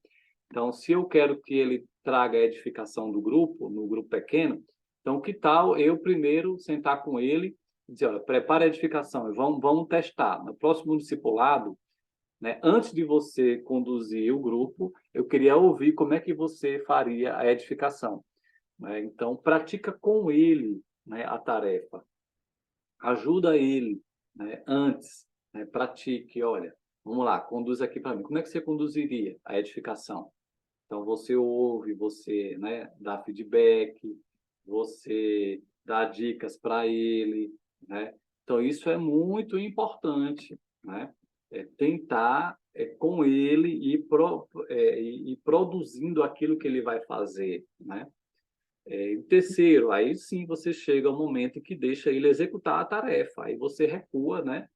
Então, se eu quero que ele traga a edificação do grupo, no grupo pequeno, então que tal eu primeiro sentar com ele e dizer, olha, prepare a edificação, vamos testar. No próximo discipulado, né, antes de você conduzir o grupo, eu queria ouvir como é que você faria a edificação, né? Então, pratica com ele, né, a tarefa. Ajuda ele, né, antes, né, pratique, olha, vamos lá, conduz aqui para mim. Como é que você conduziria a edificação? Então, você ouve, você, né, dá feedback, você dá dicas para ele, né? Então, isso é muito importante, né? Tentar com ele ir produzindo aquilo que ele vai fazer, né? E terceiro, aí sim você chega ao momento em que deixa ele executar a tarefa, aí você recua, né?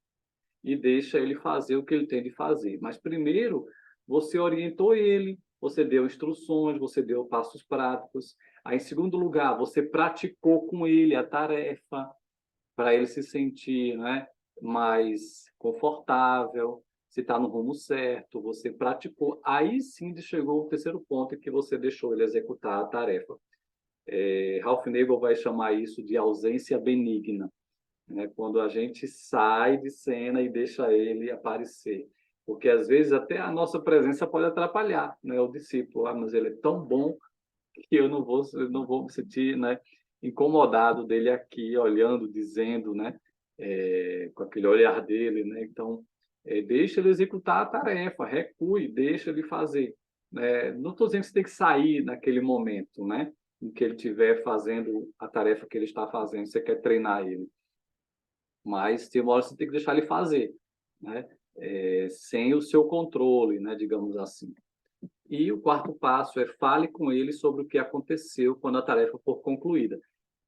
E deixa ele fazer o que ele tem de fazer. Mas primeiro, você orientou ele, você deu instruções, você deu passos práticos. Aí, em segundo lugar, você praticou com ele a tarefa para ele se sentir, né, mais confortável, se está no rumo certo, você praticou. Aí sim chegou o terceiro ponto em que você deixou ele executar a tarefa. Ralph Nagel vai chamar isso de ausência benigna, né? Quando a gente sai de cena e deixa ele aparecer. Porque, às vezes, até a nossa presença pode atrapalhar, né, o discípulo. Ah, mas ele é tão bom que eu não vou me sentir, né, incomodado dele aqui, olhando, dizendo, né, com aquele olhar dele. Né? Então, deixa ele executar a tarefa, recue, deixa ele fazer. Não estou dizendo que você tem que sair naquele momento, né, em que ele estiver fazendo a tarefa que ele está fazendo, você quer treinar ele, mas tem uma hora que você tem que deixar ele fazer, né? Sem o seu controle, né? Digamos assim. E o quarto passo é fale com ele sobre o que aconteceu quando a tarefa for concluída,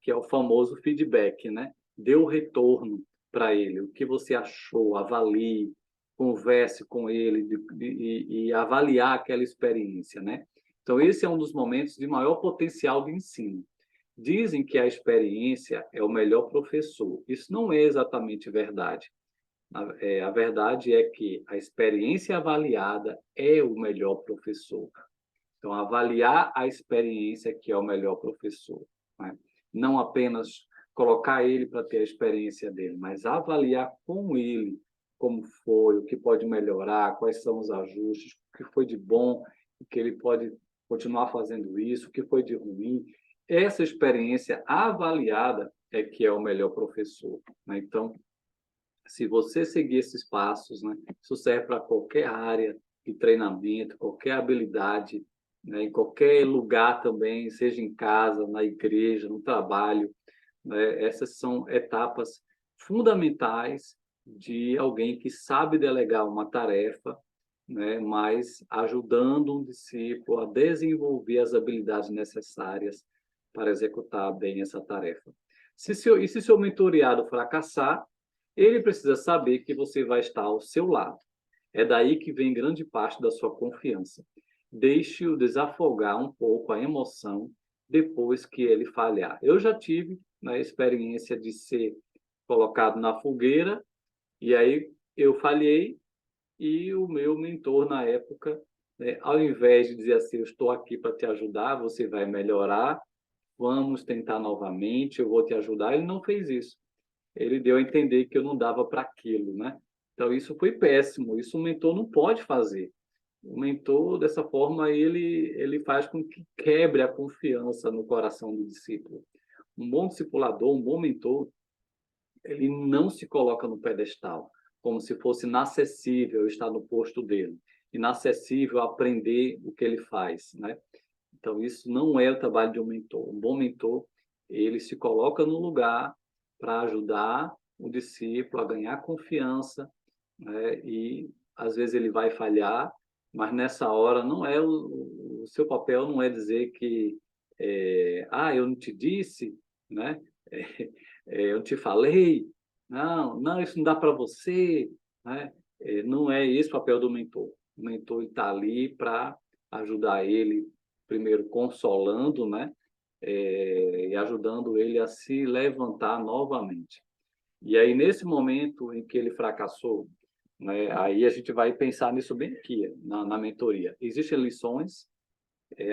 que é o famoso feedback, né? Dê o retorno para ele, o que você achou, avalie, converse com ele e avaliar aquela experiência, né? Então, esse é um dos momentos de maior potencial de ensino. Dizem que a experiência é o melhor professor. Isso não é exatamente verdade. A verdade é que a experiência avaliada é o melhor professor. Então, avaliar a experiência que é o melhor professor, né? Não apenas colocar ele para ter a experiência dele, mas avaliar com ele como foi, o que pode melhorar, quais são os ajustes, o que foi de bom, o que ele pode continuar fazendo isso, o que foi de ruim. Essa experiência avaliada é que é o melhor professor, né? Então, se você seguir esses passos, né, isso serve para qualquer área de treinamento, qualquer habilidade, né, em qualquer lugar também, seja em casa, na igreja, no trabalho, né, essas são etapas fundamentais de alguém que sabe delegar uma tarefa, né, mas ajudando um discípulo a desenvolver as habilidades necessárias para executar bem essa tarefa. E se seu mentoriado fracassar, ele precisa saber que você vai estar ao seu lado. É daí que vem grande parte da sua confiança. Deixe-o desafogar um pouco a emoção depois que ele falhar. Eu já tive, né, a experiência de ser colocado na fogueira, e aí eu falhei, e o meu mentor na época, né, ao invés de dizer assim, eu estou aqui para te ajudar, você vai melhorar, vamos tentar novamente, eu vou te ajudar, ele não fez isso. Ele deu a entender que eu não dava para aquilo, né? Então, isso foi péssimo. Isso o mentor não pode fazer. O mentor, dessa forma, ele faz com que quebre a confiança no coração do discípulo. Um bom discipulador, um bom mentor, ele não se coloca no pedestal, como se fosse inacessível estar no posto dele, inacessível aprender o que ele faz, né? Então, isso não é o trabalho de um mentor. Um bom mentor, ele se coloca no lugar para ajudar o discípulo a ganhar confiança, né? E às vezes ele vai falhar, mas nessa hora não é o seu papel não é dizer que eu não te disse, né? Eu não te falei, não, isso não dá para você, né? Não é esse o papel do mentor. O mentor está ali para ajudar ele, primeiro consolando, né? E ajudando ele a se levantar novamente. E aí, nesse momento em que ele fracassou, né, aí a gente vai pensar nisso bem aqui, na mentoria. Existem lições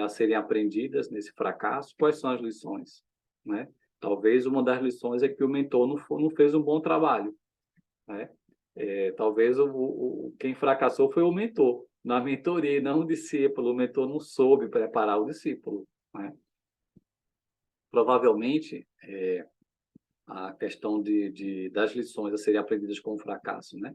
a serem aprendidas nesse fracasso? Quais são as lições? Né? Talvez uma das lições é que o mentor não fez um bom trabalho. Né? Talvez quem fracassou foi o mentor, na mentoria, e não o discípulo. O mentor não soube preparar o discípulo. Né? Provavelmente, a questão das lições a serem aprendidas com o fracasso, né?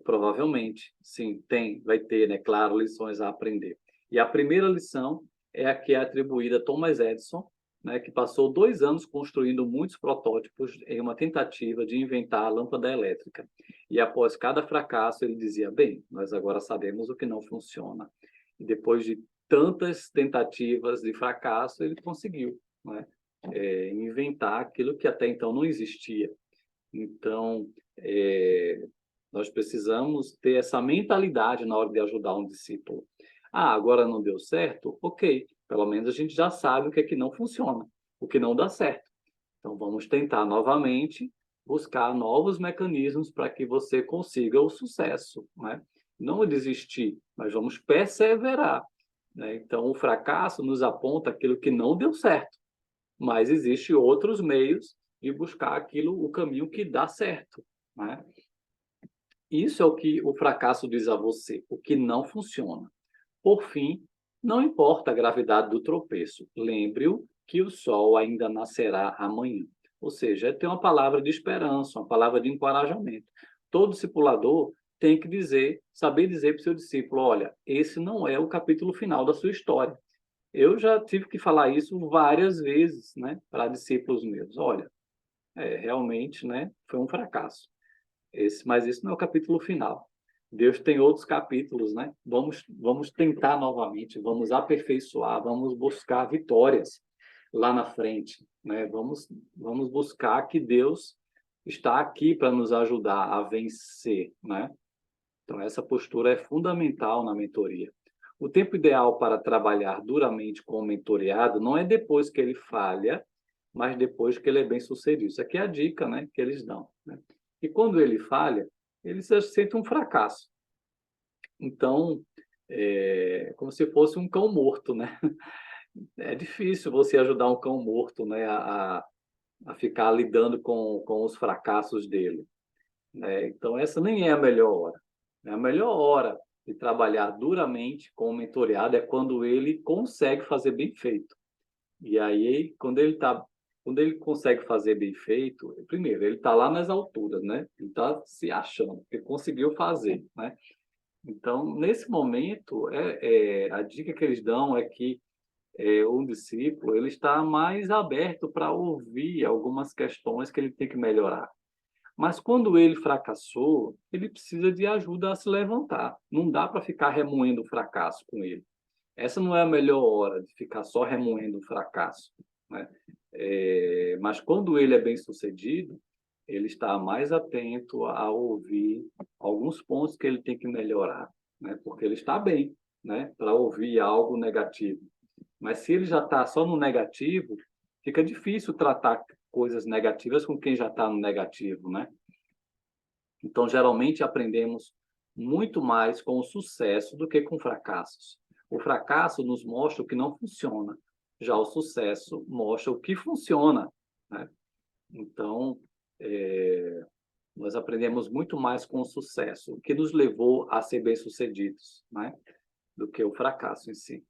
Provavelmente, sim, vai ter, né, claro, lições a aprender. E a primeira lição é a que é atribuída a Thomas Edison, né, que passou 2 anos construindo muitos protótipos em uma tentativa de inventar a lâmpada elétrica. E após cada fracasso, ele dizia: bem, nós agora sabemos o que não funciona. E depois de tantas tentativas de fracasso, ele conseguiu, né, inventar aquilo que até então não existia. Então, nós precisamos ter essa mentalidade na hora de ajudar um discípulo. Agora não deu certo? Ok, pelo menos a gente já sabe o que é que não funciona, o que não dá certo. Então vamos tentar novamente buscar novos mecanismos para que você consiga o sucesso, né? Não desistir, mas vamos perseverar, né? Então o fracasso nos aponta aquilo que não deu certo, mas existem outros meios de buscar o caminho que dá certo, né? Isso é o que o fracasso diz a você, o que não funciona. Por fim, não importa a gravidade do tropeço, lembre-o que o sol ainda nascerá amanhã. Ou seja, tem uma palavra de esperança, uma palavra de encorajamento. Todo discipulador tem que saber dizer para o seu discípulo: olha, esse não é o capítulo final da sua história. Eu já tive que falar isso várias vezes, né, para discípulos meus. Olha, realmente, né, foi um fracasso. Mas esse não é o capítulo final. Deus tem outros capítulos, né? Vamos tentar novamente, vamos aperfeiçoar, vamos buscar vitórias lá na frente, né? Vamos buscar que Deus está aqui para nos ajudar a vencer, né? Então essa postura é fundamental na mentoria. O tempo ideal para trabalhar duramente com o mentoreado não é depois que ele falha, mas depois que ele é bem-sucedido. Isso aqui é a dica, né, que eles dão, né? E quando ele falha, ele se sente um fracasso. Então, como se fosse um cão morto, né? É difícil você ajudar um cão morto, né, a ficar lidando com os fracassos dele, né? Então, essa nem é a melhor hora. A melhor hora de trabalhar duramente com o mentoreado é quando ele consegue fazer bem feito. E aí, quando ele consegue fazer bem feito, primeiro, ele está lá nas alturas, né? Ele está se achando, que conseguiu fazer, né? Então, nesse momento, a dica que eles dão é que um discípulo ele está mais aberto para ouvir algumas questões que ele tem que melhorar. Mas quando ele fracassou, ele precisa de ajuda a se levantar. Não dá para ficar remoendo o fracasso com ele. Essa não é a melhor hora de ficar só remoendo o fracasso, né? Mas quando ele é bem-sucedido, ele está mais atento a ouvir alguns pontos que ele tem que melhorar, né? Porque ele está bem, né, para ouvir algo negativo. Mas se ele já está só no negativo, fica difícil tratar coisas negativas com quem já está no negativo, né? Então, geralmente aprendemos muito mais com o sucesso do que com fracassos. O fracasso nos mostra o que não funciona, já o sucesso mostra o que funciona, né? Então, nós aprendemos muito mais com o sucesso, o que nos levou a ser bem-sucedidos, né? Do que o fracasso em si.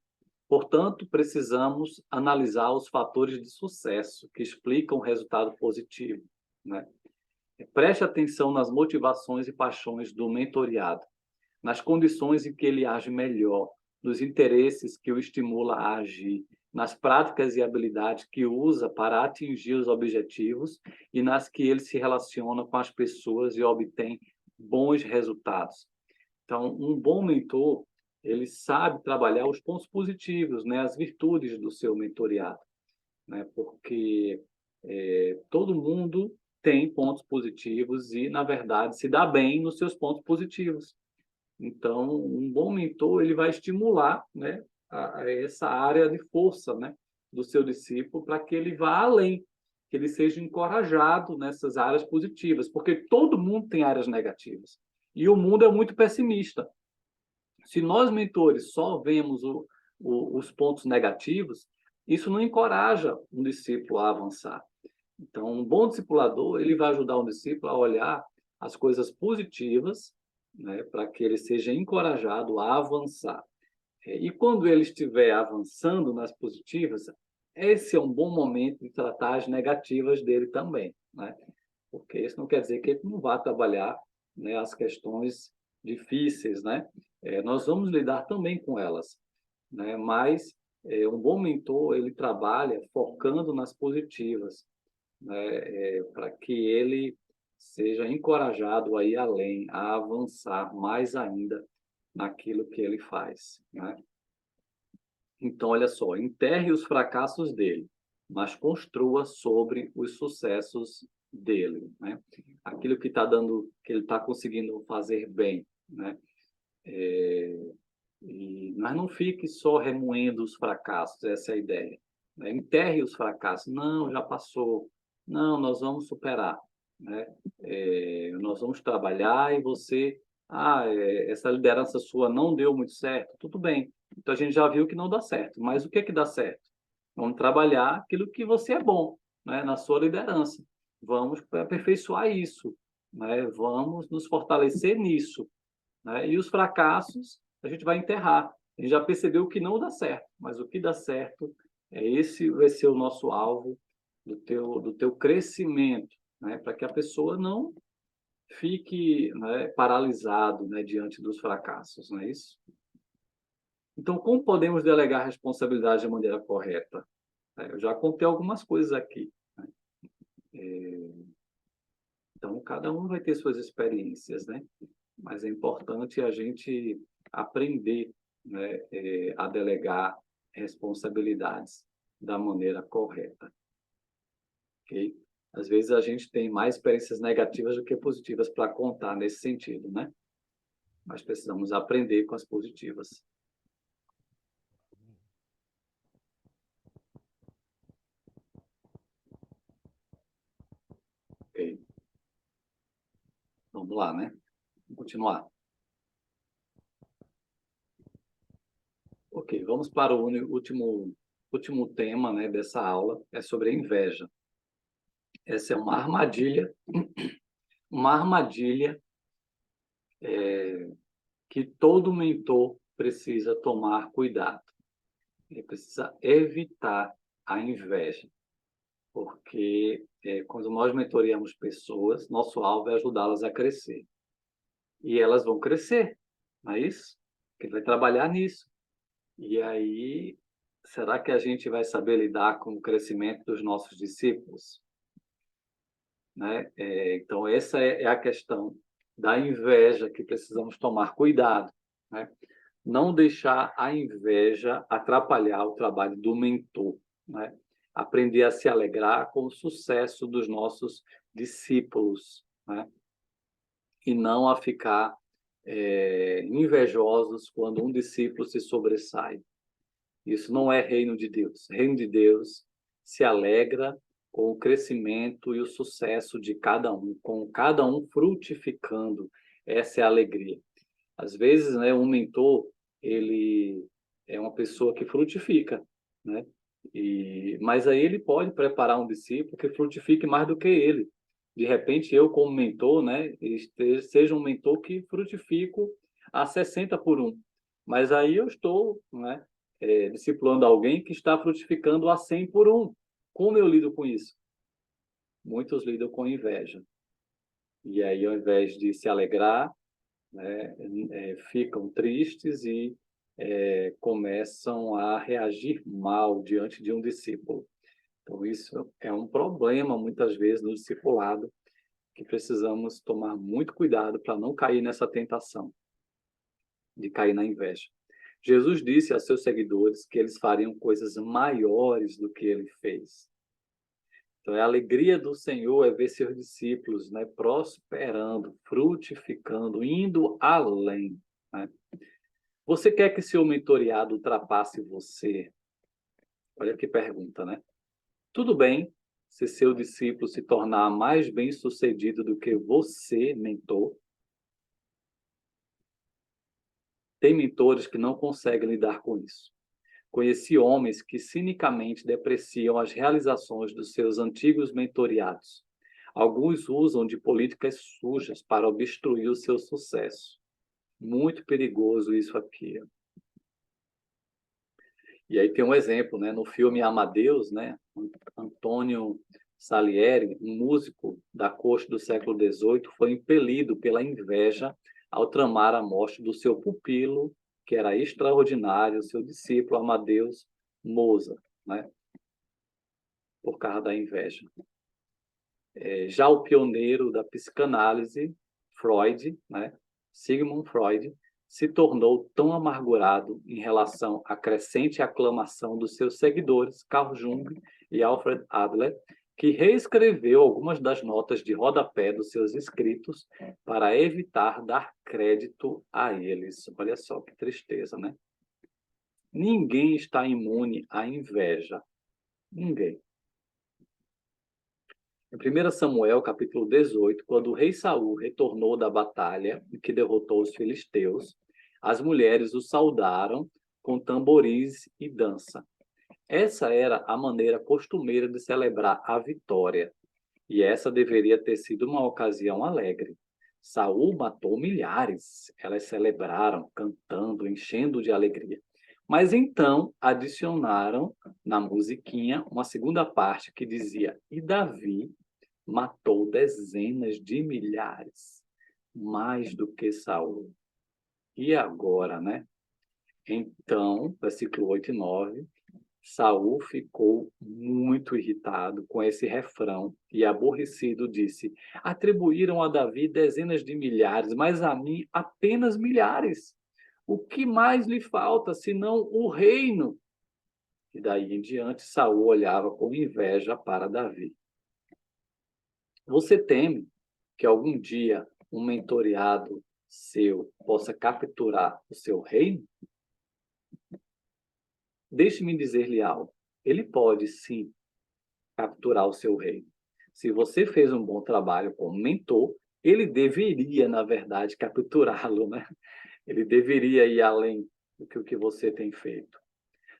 Portanto, precisamos analisar os fatores de sucesso que explicam o resultado positivo, né? Preste atenção nas motivações e paixões do mentoriado, nas condições em que ele age melhor, nos interesses que o estimula a agir, nas práticas e habilidades que usa para atingir os objetivos e nas que ele se relaciona com as pessoas e obtém bons resultados. Então, um bom mentor, ele sabe trabalhar os pontos positivos, né, as virtudes do seu mentoriado, né, porque todo mundo tem pontos positivos e, na verdade, se dá bem nos seus pontos positivos. Então, um bom mentor, ele vai estimular, né, essa área de força, né, do seu discípulo para que ele vá além, que ele seja encorajado nessas áreas positivas, porque todo mundo tem áreas negativas. E o mundo é muito pessimista. Se nós, mentores, só vemos os pontos negativos, isso não encoraja um discípulo a avançar. Então, um bom discipulador, ele vai ajudar um discípulo a olhar as coisas positivas, né, para que ele seja encorajado a avançar. E quando ele estiver avançando nas positivas, esse é um bom momento de tratar as negativas dele também, né? Porque isso não quer dizer que ele não vá trabalhar, né, as questões difíceis, né? Nós vamos lidar também com elas, né? Mas um bom mentor, ele trabalha focando nas positivas, né, para que ele seja encorajado a ir além, a avançar mais ainda naquilo que ele faz, né? Então, olha só, enterre os fracassos dele, mas construa sobre os sucessos dele, né? Aquilo que está dando, que ele está conseguindo fazer bem, né? Mas não fique só remoendo os fracassos, essa é a ideia, né? Enterre os fracassos. Não, já passou. Não, nós vamos superar, né? Nós vamos trabalhar e você... essa liderança sua não deu muito certo. Tudo bem. Então, a gente já viu que não dá certo. Mas o que é que dá certo? Vamos trabalhar aquilo que você é bom, né? Na sua liderança. Vamos aperfeiçoar isso, né? Vamos nos fortalecer nisso, né? E os fracassos a gente vai enterrar. A gente já percebeu que não dá certo, mas o que dá certo esse vai ser o nosso alvo do teu crescimento, né? Para que a pessoa não fique, né, paralisado, né, diante dos fracassos, não é isso? Então, como podemos delegar responsabilidade de maneira correta? Eu já contei algumas coisas aqui, né? Então, cada um vai ter suas experiências, né? Mas é importante a gente aprender, né, a delegar responsabilidades da maneira correta, ok? Às vezes a gente tem mais experiências negativas do que positivas para contar nesse sentido, né? Mas precisamos aprender com as positivas. Ok? Vamos lá, né? Vamos continuar. Ok, vamos para o último tema, né, dessa aula, é sobre a inveja. Essa é uma armadilha que todo mentor precisa tomar cuidado. Ele precisa evitar a inveja, porque quando nós mentoreamos pessoas, nosso alvo é ajudá-las a crescer. E elas vão crescer, não é isso? Porque vai trabalhar nisso. E aí, será que a gente vai saber lidar com o crescimento dos nossos discípulos? Né? Então, essa é a questão da inveja que precisamos tomar cuidado, né? Não deixar a inveja atrapalhar o trabalho do mentor, né? Aprender a se alegrar com o sucesso dos nossos discípulos, né? E não a ficar invejosos quando um discípulo se sobressai. Isso não é reino de Deus. Reino de Deus se alegra com o crescimento e o sucesso de cada um, com cada um frutificando. Essa é a alegria. Às vezes, né, um mentor, ele é uma pessoa que frutifica, né? Mas aí ele pode preparar um discípulo que frutifique mais do que ele. De repente, eu, como mentor, né, seja um mentor que frutifico a 60 por 1. Mas aí eu estou, né, discipulando alguém que está frutificando a 100 por um. Como eu lido com isso? Muitos lidam com inveja. E aí, ao invés de se alegrar, né, ficam tristes e começam a reagir mal diante de um discípulo. Então, isso é um problema, muitas vezes, no discipulado, que precisamos tomar muito cuidado para não cair nessa tentação de cair na inveja. Jesus disse a seus seguidores que eles fariam coisas maiores do que ele fez. Então, a alegria do Senhor é ver seus discípulos, né, prosperando, frutificando, indo além, né? Você quer que seu mentoreado ultrapasse você? Olha que pergunta, né? Tudo bem se seu discípulo se tornar mais bem-sucedido do que você, mentor. Tem mentores que não conseguem lidar com isso. Conheci homens que cinicamente depreciam as realizações dos seus antigos mentoreados. Alguns usam de políticas sujas para obstruir o seu sucesso. Muito perigoso isso aqui. E aí tem um exemplo, né? No filme Amadeus, né? Antônio Salieri, um músico da corte do século XVIII, foi impelido pela inveja ao tramar a morte do seu pupilo, que era extraordinário, seu discípulo Amadeus Mozart, né? Por causa da inveja. Já o pioneiro da psicanálise, Freud, né? Sigmund Freud, se tornou tão amargurado em relação à crescente aclamação dos seus seguidores, Carl Jung e Alfred Adler, que reescreveu algumas das notas de rodapé dos seus escritos para evitar dar crédito a eles. Olha só que tristeza, né? Ninguém está imune à inveja. Ninguém. Em 1 Samuel, capítulo 18, quando o rei Saul retornou da batalha e que derrotou os filisteus, as mulheres o saudaram com tamboris e dança. Essa era a maneira costumeira de celebrar a vitória, e essa deveria ter sido uma ocasião alegre. Saul matou milhares, elas celebraram, cantando, enchendo de alegria. Mas então adicionaram na musiquinha uma segunda parte que dizia: e Davi matou dezenas de milhares, mais do que Saul. E agora, né? Então, versículo 8 e 9, Saul ficou muito irritado com esse refrão e aborrecido disse: atribuíram a Davi dezenas de milhares, mas a mim apenas milhares. O que mais lhe falta senão o reino? E daí em diante Saul olhava com inveja para Davi. Você teme que algum dia um mentoreado seu possa capturar o seu reino? Deixe-me dizer-lhe algo. Ele pode, sim, capturar o seu reino. Se você fez um bom trabalho como mentor, ele deveria, na verdade, capturá-lo, né? Ele deveria ir além do que o que você tem feito.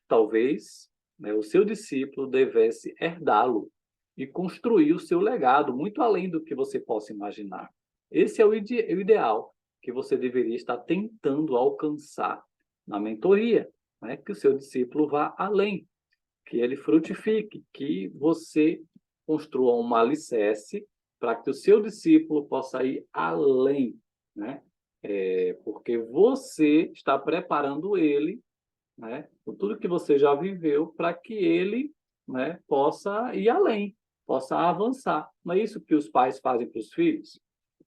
Talvez, né, o seu discípulo devesse herdá-lo e construir o seu legado muito além do que você possa imaginar. Esse é o ideal que você deveria estar tentando alcançar na mentoria, né? Que o seu discípulo vá além, que ele frutifique, que você construa um alicerce para que o seu discípulo possa ir além, né? Porque você está preparando ele, né, com tudo que você já viveu, para que ele, né, possa ir além, possa avançar. Não é isso que os pais fazem para os filhos?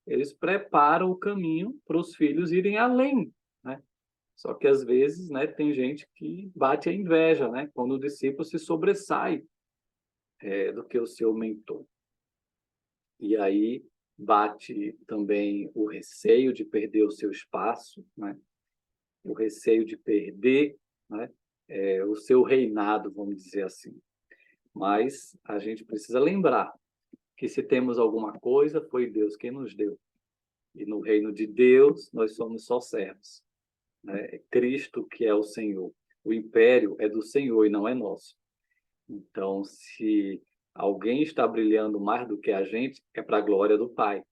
Eles preparam o caminho para os filhos irem além, né? Só que às vezes, né, tem gente que bate a inveja, né, quando o discípulo se sobressai do que o seu mentor. E aí bate também o receio de perder o seu espaço, né? O receio de perder, né, o seu reinado, vamos dizer assim. Mas a gente precisa lembrar que se temos alguma coisa, foi Deus quem nos deu. E no reino de Deus, nós somos só servos, né? É Cristo que é o Senhor. O império é do Senhor e não é nosso. Então, se alguém está brilhando mais do que a gente, é para a glória do Pai,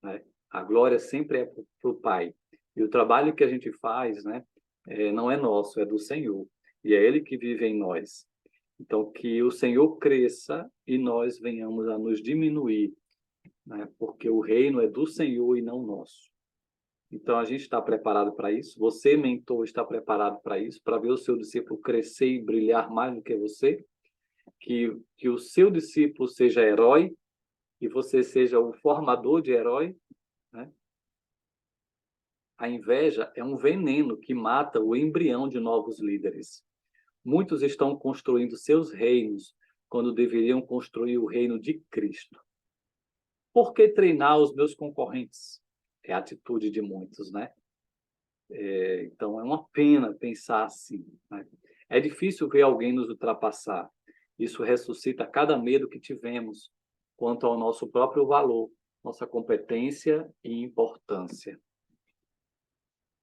né? A glória sempre é para o Pai. E o trabalho que a gente faz, né, não é nosso, é do Senhor. e é Ele que vive em nós. Então, que o Senhor cresça e nós venhamos a nos diminuir, né? Porque o reino é do Senhor e não nosso. Então, a gente está preparado para isso? Você, mentor, está preparado para isso? Para ver o seu discípulo crescer e brilhar mais do que você? Que o seu discípulo seja herói e você seja o formador de herói, né? A inveja é um veneno que mata o embrião de novos líderes. Muitos estão construindo seus reinos quando deveriam construir o reino de Cristo. Por que treinar os meus concorrentes? É a atitude de muitos, né? Então, é uma pena pensar assim, né? É difícil ver alguém nos ultrapassar. Isso ressuscita cada medo que tivemos quanto ao nosso próprio valor, nossa competência e importância.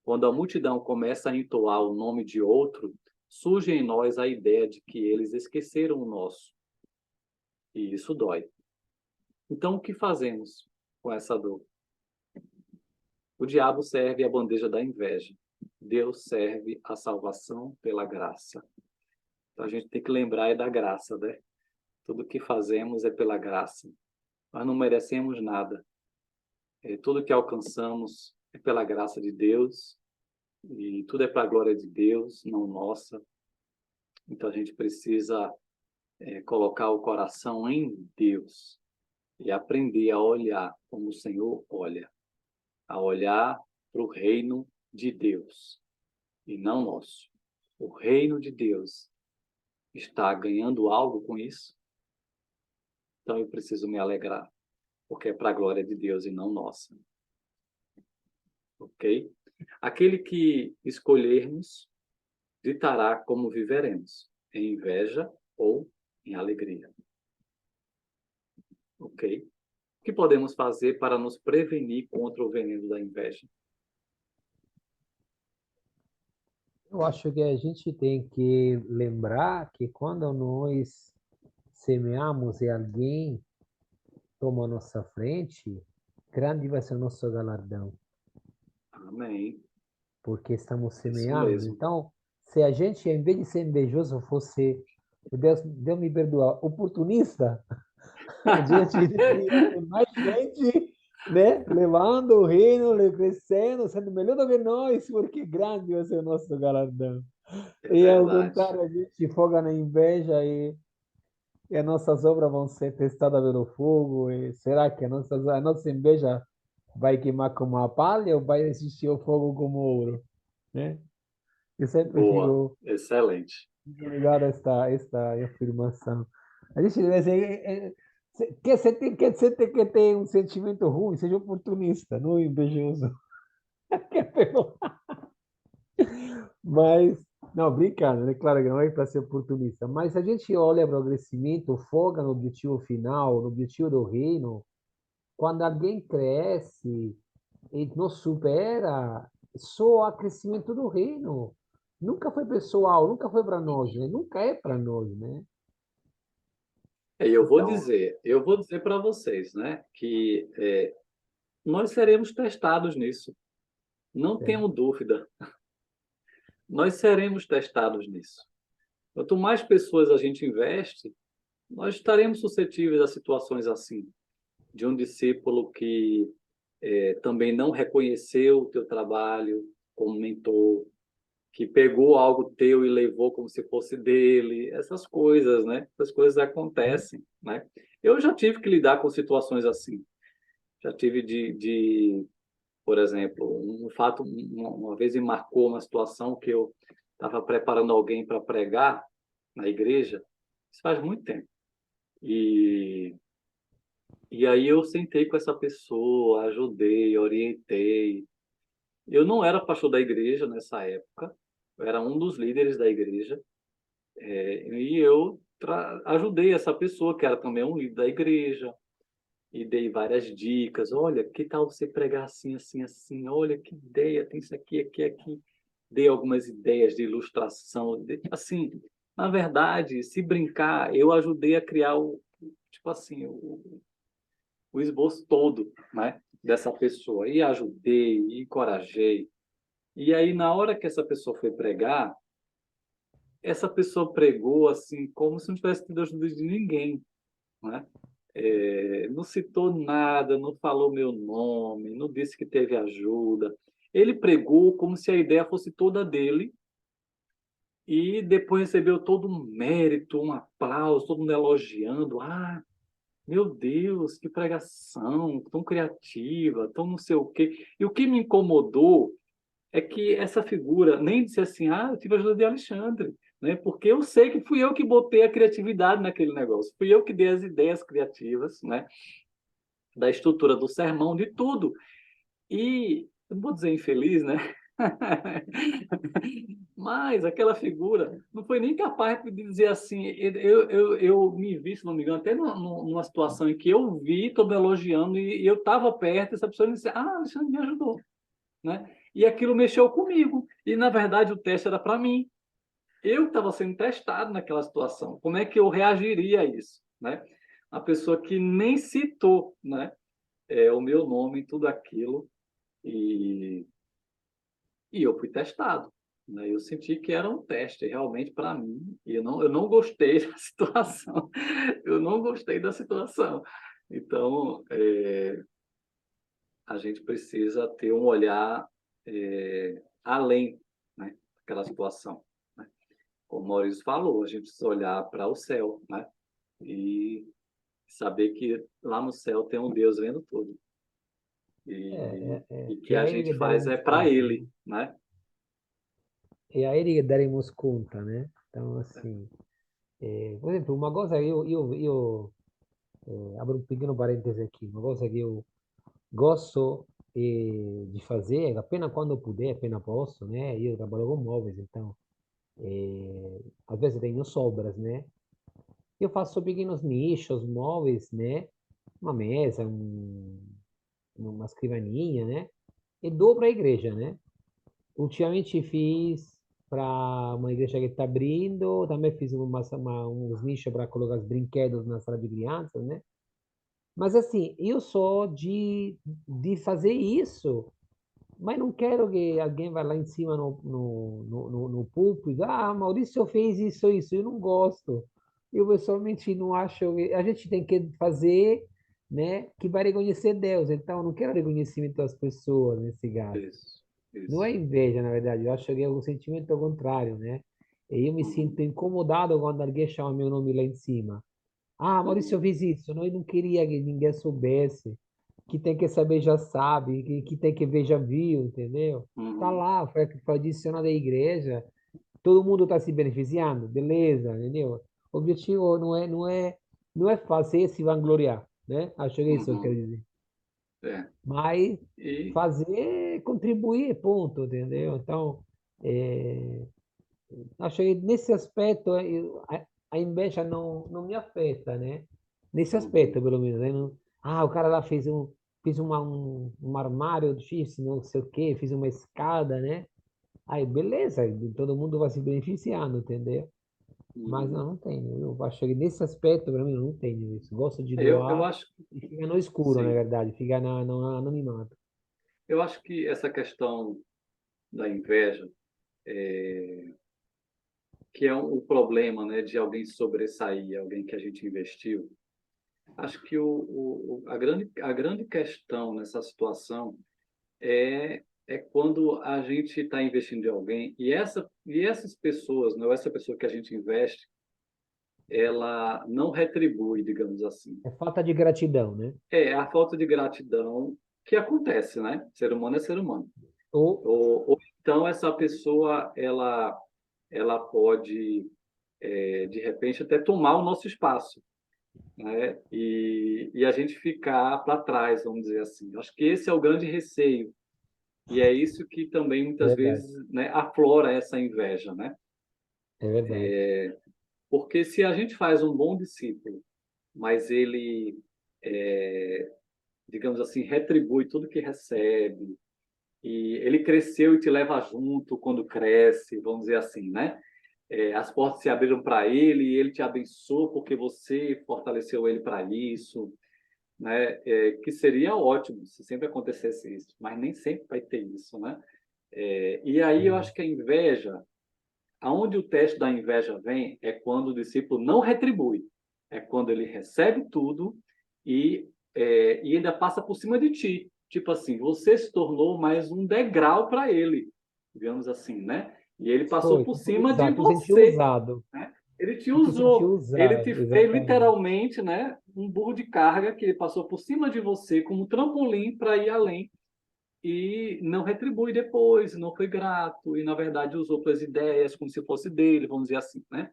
Quando a multidão começa a entoar o nome de outro, surge em nós a ideia de que eles esqueceram o nosso. E isso dói. Então, o que fazemos com essa dor? O diabo serve a bandeja da inveja. Deus serve a salvação pela graça. Então, a gente tem que lembrar da graça, né? Tudo que fazemos é pela graça. Nós não merecemos nada. Tudo que alcançamos é pela graça de Deus. E tudo é para a glória de Deus, não nossa. Então, a gente precisa colocar o coração em Deus e aprender a olhar como o Senhor olha, a olhar para o reino de Deus e não nosso. O reino de Deus está ganhando algo com isso, então eu preciso me alegrar, porque é para a glória de Deus e não nossa. Ok? Aquele que escolhermos ditará como viveremos, em inveja ou em alegria. Ok? O que podemos fazer para nos prevenir contra o veneno da inveja? Eu acho que a gente tem que lembrar que quando nós semeamos e alguém toma a nossa frente, grande vai ser o nosso galardão, Amém. porque estamos Isso semeando. mesmo. Então, se a gente, em vez de ser invejoso, fosse, Deus me perdoa, oportunista, a gente deveria ter mais gente, né, levando o reino, crescendo, sendo melhor do que nós, porque grande vai ser o nosso galardão. É E ao verdade. contrário, a gente foca na inveja e as nossas obras vão ser testadas pelo fogo. E será que a nossa inveja vai queimar como a palha ou vai existir o fogo como ouro? Né? Eu sempre Boa. fico Excelente. ligado a esta afirmação. A gente deve ser, que você tem que ter um sentimento ruim, seja oportunista, não invejoso. Mas, não, brincando, né? Claro que não é para ser oportunista, mas a gente olha para o crescimento, foca no objetivo final, no objetivo do reino, quando alguém cresce e nos supera, só há crescimento do reino. Nunca foi pessoal, nunca foi para nós, né? Nunca é para nós, né? E Então, eu vou dizer para vocês, né, que nós seremos testados nisso. Não é, tenham dúvida. Nós seremos testados nisso. Quanto mais pessoas a gente investe, nós estaremos suscetíveis a situações assim, de um discípulo que também não reconheceu o teu trabalho como mentor, que pegou algo teu e levou como se fosse dele, essas coisas, né? Essas coisas acontecem, né? Eu já tive que lidar com situações assim. Já tive por exemplo, um fato, uma vez me marcou uma situação que eu estava preparando alguém para pregar na igreja, isso faz muito tempo. E, e aí eu sentei com essa pessoa, ajudei, orientei. Eu não era pastor da igreja nessa época, eu era um dos líderes da igreja, e eu ajudei essa pessoa, que era também um líder da igreja, e dei várias dicas. Olha, que tal você pregar assim, assim, assim? Olha, que ideia, tem isso aqui, aqui, aqui. Dei algumas ideias de ilustração. Assim, na verdade, se brincar, eu ajudei a criar tipo assim, o esboço todo, né, dessa pessoa. E ajudei, e encorajei. E aí, na hora que essa pessoa foi pregar, essa pessoa pregou assim, como se não tivesse tido ajuda de ninguém, né? Não citou nada, não falou meu nome, não disse que teve ajuda. Ele pregou como se a ideia fosse toda dele e depois recebeu todo um mérito, um aplauso, todo mundo elogiando. Ah, meu Deus, que pregação, tão criativa, tão não sei o quê. E o que me incomodou é que essa figura nem disse assim, ah, eu tive a ajuda de Alexandre, né? Porque eu sei que fui eu que botei a criatividade naquele negócio, fui eu que dei as ideias criativas, né? Da estrutura do sermão, de tudo. E, eu não vou dizer infeliz, né? Mas aquela figura não foi nem capaz de dizer assim. Eu me vi, se não me engano, até numa situação em que eu vi, todo elogiando, e eu estava perto, essa pessoa disse: Ah, Alexandre me ajudou. Né? E aquilo mexeu comigo. E, na verdade, o teste era para mim. Eu estava sendo testado naquela situação. Como é que eu reagiria a isso? Né? A pessoa que nem citou, né? O meu nome, tudo aquilo, e, e eu fui testado. Né? Eu senti que era um teste realmente para mim, e eu não gostei da situação. Eu não gostei da situação. Então, a gente precisa ter um olhar além, né, daquela situação. Né? Como o Maurício falou, a gente precisa olhar para o céu, né? E saber que lá no céu tem um Deus vendo tudo. E que É a aí gente que faz é daremos para conta, Ele, né? né? É aí que daremos conta, né? Então, assim, por exemplo, uma coisa que abro um pequeno parêntese aqui, uma coisa que eu gosto de fazer, apenas quando puder, apenas posso, né? Eu trabalho com móveis, então, às vezes tenho sobras, né? Eu faço pequenos nichos, móveis, né? Uma mesa, uma escrivaninha, né? E dou para a igreja, né? Ultimamente fiz para uma igreja que está abrindo, também fiz uns nichos para colocar os brinquedos na sala de crianças, né? Mas assim, eu sou de fazer isso, mas não quero que alguém vá lá em cima no púlpito, ah, Maurício fez isso, eu não gosto. Eu pessoalmente não acho, a gente tem que fazer, né, que vai reconhecer Deus, então eu não quero reconhecimento das pessoas nesse caso. Isso, Não é isso. inveja, na verdade, eu acho que é um sentimento ao contrário, né? E eu me Uhum, sinto incomodado quando alguém chama meu nome lá em cima. Ah, Maurício, eu uhum, fiz isso. Não, eu não queria que ninguém soubesse. Que tem que saber já sabe, que tem que ver já viu, entendeu? Tá uhum, lá, foi adicionado à igreja. Todo mundo está se beneficiando, beleza, entendeu? O objetivo não é fazer se vangloriar, né? Acho que é isso que eu quero uhum. dizer. É. Mas E fazer, contribuir, ponto, entendeu? Então, é, acho que nesse aspecto a inveja não me afeta, né? Nesse uhum, aspecto, pelo menos, né? O cara lá fez um armário X, não sei o quê, fez uma escada, né? Aí, beleza, todo mundo vai se beneficiando, entendeu? Mas uhum. não tenho. Eu acho que nesse aspecto, pelo menos, não tenho isso. Gosto de Eu doar acho que e fica no escuro, na sim. verdade, fica no anonimato. Eu acho que essa questão da inveja, que é o problema, né, de alguém sobressair, alguém que a gente investiu. Acho que a grande questão nessa situação é quando a gente está investindo em alguém e essas pessoas, né, ou essa pessoa que a gente investe, ela não retribui, digamos assim. É falta de gratidão, né? É a falta de gratidão que acontece, né? Ser humano é ser humano. Ou, Ou então essa pessoa ela pode de repente até tomar o nosso espaço, né? E a gente ficar para trás, vamos dizer assim. Acho que esse é o grande receio e é isso que também é muitas verdade, vezes, né, aflora essa inveja, né? é verdade. Porque se a gente faz um bom discípulo, mas ele, digamos assim, retribui tudo que recebe, e ele cresceu e te leva junto quando cresce, vamos dizer assim, né? As portas se abriram para ele e ele te abençoou porque você fortaleceu ele para isso, né? Que seria ótimo se sempre acontecesse isso, mas nem sempre vai ter isso, né? E aí eu É. acho que a inveja aonde o teste da inveja vem é quando o discípulo não retribui. É quando ele recebe tudo e ainda passa por cima de ti. Tipo assim, você se tornou mais um degrau para ele, digamos assim, né? E ele passou Foi, por tu foi cima de usado, tu sentiu você, usado, né? Ele te tu te sentiu usou, ele te usado, fez exatamente. literalmente, né, um burro de carga que ele passou por cima de você como um trampolim para ir além e não retribui depois, não foi grato e na verdade usou suas ideias como se fosse dele, vamos dizer assim, né?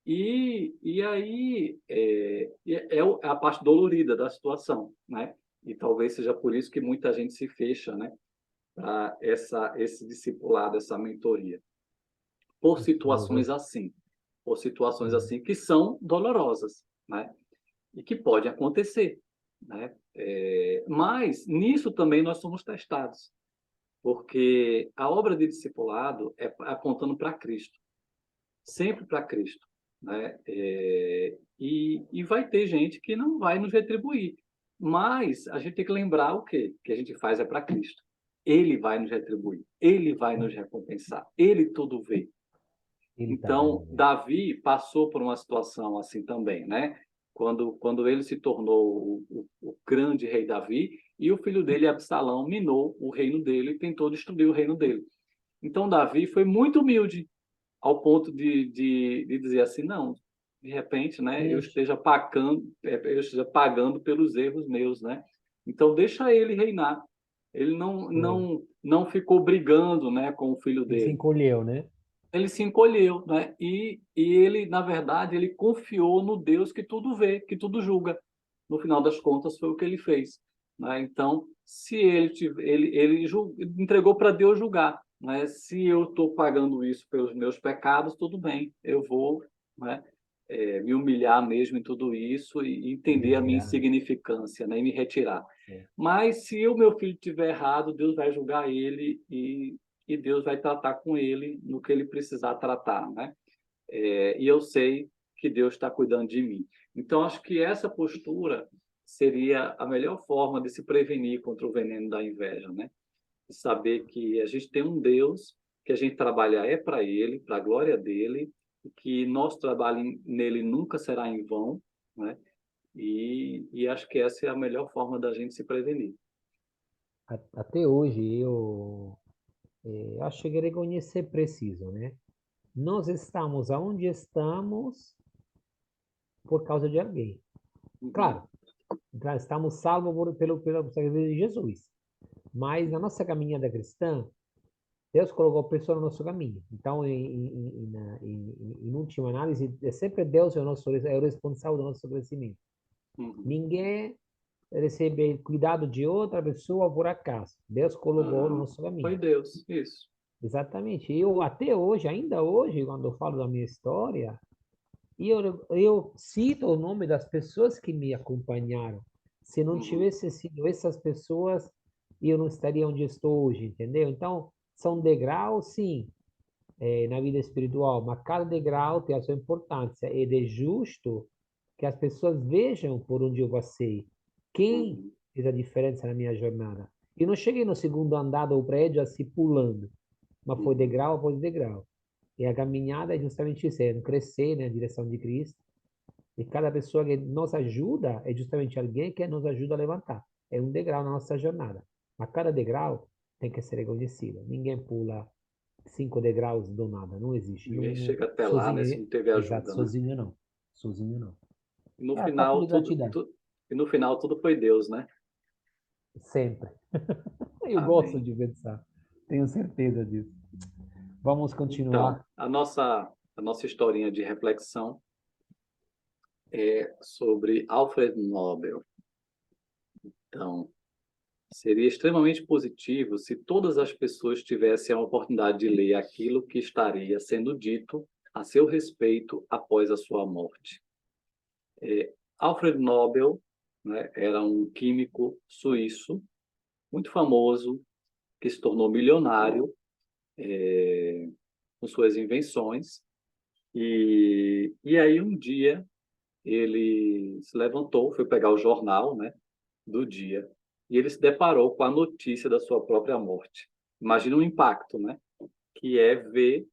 E aí é a parte dolorida da situação, né? E talvez seja por isso que muita gente se fecha, né, para esse discipulado, essa mentoria, por situações Exato. assim, por situações É, assim que são dolorosas, né? E que podem acontecer, né? Mas nisso também nós somos testados, porque a obra de discipulado é apontando para Cristo, sempre para Cristo, né? E vai ter gente que não vai nos retribuir, mas a gente tem que lembrar o quê? Que a gente faz é para Cristo. Ele vai nos retribuir, ele vai nos recompensar, ele tudo vê. ele está Então, vendo, né? Davi passou por uma situação assim também, né? Quando ele se tornou o grande rei Davi e o filho dele, Absalão, minou o reino dele e tentou destruir o reino dele. Então, Davi foi muito humilde ao ponto de dizer assim, não, de repente, né, Deixa, eu esteja pagando pelos erros meus, né? Então, deixa ele reinar. Ele foi. não ficou brigando, né, com o filho Ele se dele. encolheu, né? Ele se encolheu, né? E ele, na verdade, ele confiou no Deus que tudo vê, que tudo julga. No final das contas, foi o que ele fez, né? Então, se ele entregou para Deus julgar, né? Se eu estou pagando isso pelos meus pecados, tudo bem, eu vou, né, me humilhar mesmo em tudo isso e entender a minha Retirar, né? insignificância, né, e me retirar. É, Mas se o meu filho estiver errado, Deus vai julgar ele e Deus vai tratar com ele no que ele precisar tratar, né? E eu sei que Deus está cuidando de mim. Então, acho que essa postura seria a melhor forma de se prevenir contra o veneno da inveja, né? De saber que a gente tem um Deus, que a gente trabalha é para Ele, para a glória dele, e que nosso trabalho nele nunca será em vão, né? E acho que essa é a melhor forma da gente se prevenir. Até hoje eu acho que reconhecer preciso, né? Nós estamos aonde estamos por causa de alguém. Uhum, Claro, estamos salvos pelo sacrifício de Jesus. Mas na nossa caminhada cristã, Deus colocou pessoas no nosso caminho. Então, em última análise, é sempre Deus é o responsável do nosso crescimento. uhum. Ninguém recebe cuidado de outra pessoa por acaso. Deus colocou no Não, nosso foi caminho. Deus, isso. Exatamente. Eu, até hoje, ainda hoje, quando eu falo da minha história, eu cito o nome das pessoas que me acompanharam. Se não Uhum, tivesse sido essas pessoas, eu não estaria onde estou hoje, entendeu? Então, são degraus, sim, na vida espiritual, mas cada degrau tem a sua importância. E é justo que as pessoas vejam por onde eu passei. Quem uhum, fez a diferença na minha jornada? Eu não cheguei no segundo andar do prédio assim pulando, mas foi uhum, degrau após degrau. E a caminhada é justamente isso, é crescer na direção de Cristo. E cada pessoa que nos ajuda é justamente alguém que nos ajuda a levantar. É um degrau na nossa jornada. Mas cada degrau tem que ser reconhecido. Ninguém pula 5 degraus do nada. Não existe. ninguém Não, chega até lá, né, se sozinho, não teve exato, ajuda, né? sozinho não. Sozinho não. E no É a falta final de gratidão. e no final tudo foi Deus, né? Sempre. Eu gosto Amém. de pensar. Tenho certeza disso. Vamos Então, continuar. a nossa historinha de reflexão é sobre Alfred Nobel. Então, seria extremamente positivo se todas as pessoas tivessem a oportunidade de ler aquilo que estaria sendo dito a seu respeito após a sua morte. Alfred Nobel, né, era um químico suíço muito famoso que se tornou milionário com suas invenções. E aí um dia ele se levantou, foi pegar o jornal, né, do dia, e ele se deparou com a notícia da sua própria morte. Imagina o impacto, né, que é ver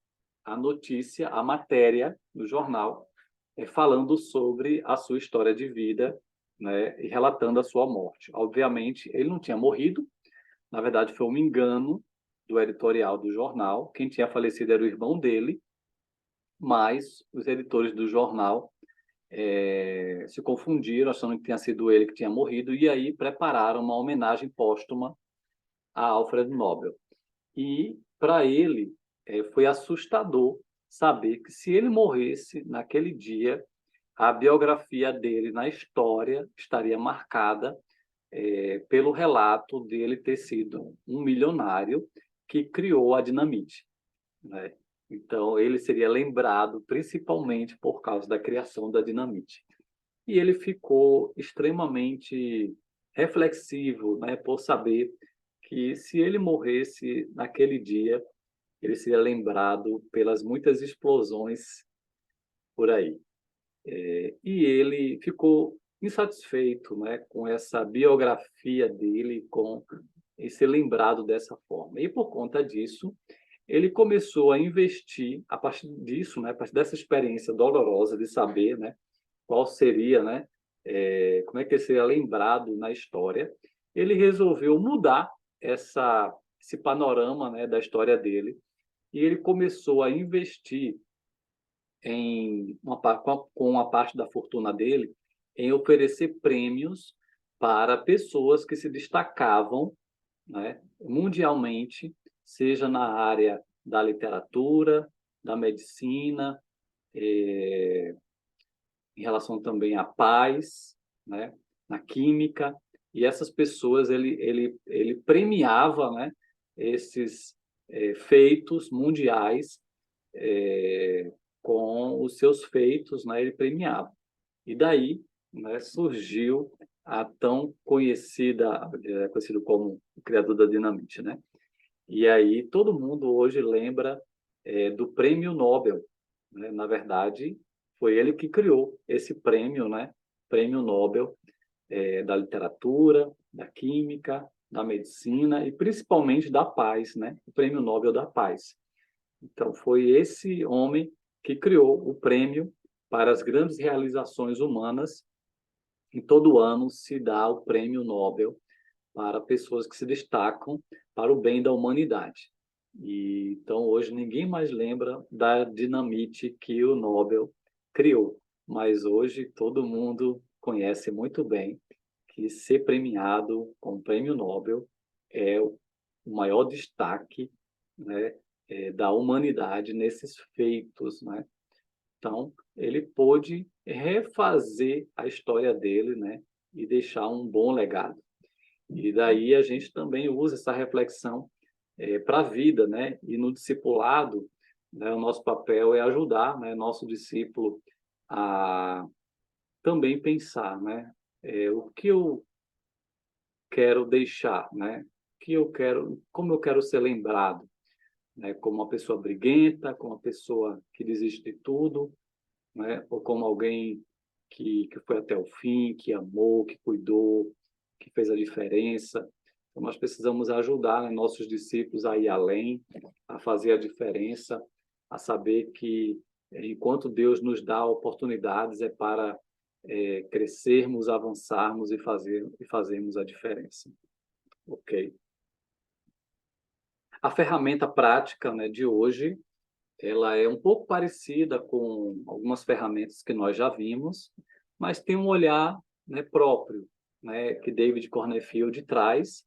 a notícia, a matéria do jornal, falando sobre a sua história de vida, né, e relatando a sua morte. Obviamente, ele não tinha morrido, na verdade, foi um engano do editorial do jornal. Quem tinha falecido era o irmão dele, mas os editores do jornal se confundiram, achando que tinha sido ele que tinha morrido, e aí prepararam uma homenagem póstuma a Alfred Nobel. E, para ele, foi assustador saber que, se ele morresse naquele dia, a biografia dele na história estaria marcada pelo relato dele ter sido um milionário que criou a dinamite, né? Então, ele seria lembrado principalmente por causa da criação da dinamite. E ele ficou extremamente reflexivo, né, por saber que, se ele morresse naquele dia, ele seria lembrado pelas muitas explosões por aí. E ele ficou insatisfeito, né, com essa biografia dele, com ser lembrado dessa forma. E, por conta disso, ele começou a investir, a partir disso, né, a partir dessa experiência dolorosa de saber, né, qual seria, né, como é que ele seria lembrado na história. Ele resolveu mudar esse panorama, né, da história dele, e ele começou a investir com a parte da fortuna dele em oferecer prêmios para pessoas que se destacavam, né, mundialmente, seja na área da literatura, da medicina, em relação também à paz, né, na química. E essas pessoas ele premiava, né, esses feitos mundiais, com os seus feitos, né, ele premiava. E daí, né, surgiu a tão conhecida, conhecido como o criador da dinamite, né? E aí todo mundo hoje lembra do Prêmio Nobel, né? Na verdade, foi ele que criou esse prêmio, né? Prêmio Nobel da literatura, da química, da medicina e principalmente da paz, né? O Prêmio Nobel da Paz. Então, foi esse homem que criou o prêmio para as grandes realizações humanas, e todo ano se dá o Prêmio Nobel para pessoas que se destacam para o bem da humanidade. Então, hoje, ninguém mais lembra da dinamite que o Nobel criou, mas hoje todo mundo conhece muito bem que ser premiado com o Prêmio Nobel é o maior destaque, né, da humanidade nesses feitos, né? Então, ele pôde refazer a história dele, né, e deixar um bom legado. E daí a gente também usa essa reflexão para a vida, né? E no discipulado, né, o nosso papel é ajudar, né, nosso discípulo a também pensar, né? O que eu quero deixar, né? Que eu quero, como eu quero ser lembrado, né? Como uma pessoa briguenta, como uma pessoa que desiste de tudo, né? Ou como alguém que foi até o fim, que amou, que cuidou, que fez a diferença. Então, nós precisamos ajudar, né, nossos discípulos a ir além, a fazer a diferença, a saber que, enquanto Deus nos dá oportunidades, é para crescermos, avançarmos e fazermos a diferença. Ok? A ferramenta prática, né, de hoje, ela é um pouco parecida com algumas ferramentas que nós já vimos, mas tem um olhar, né, próprio, né, que David Cornfield traz,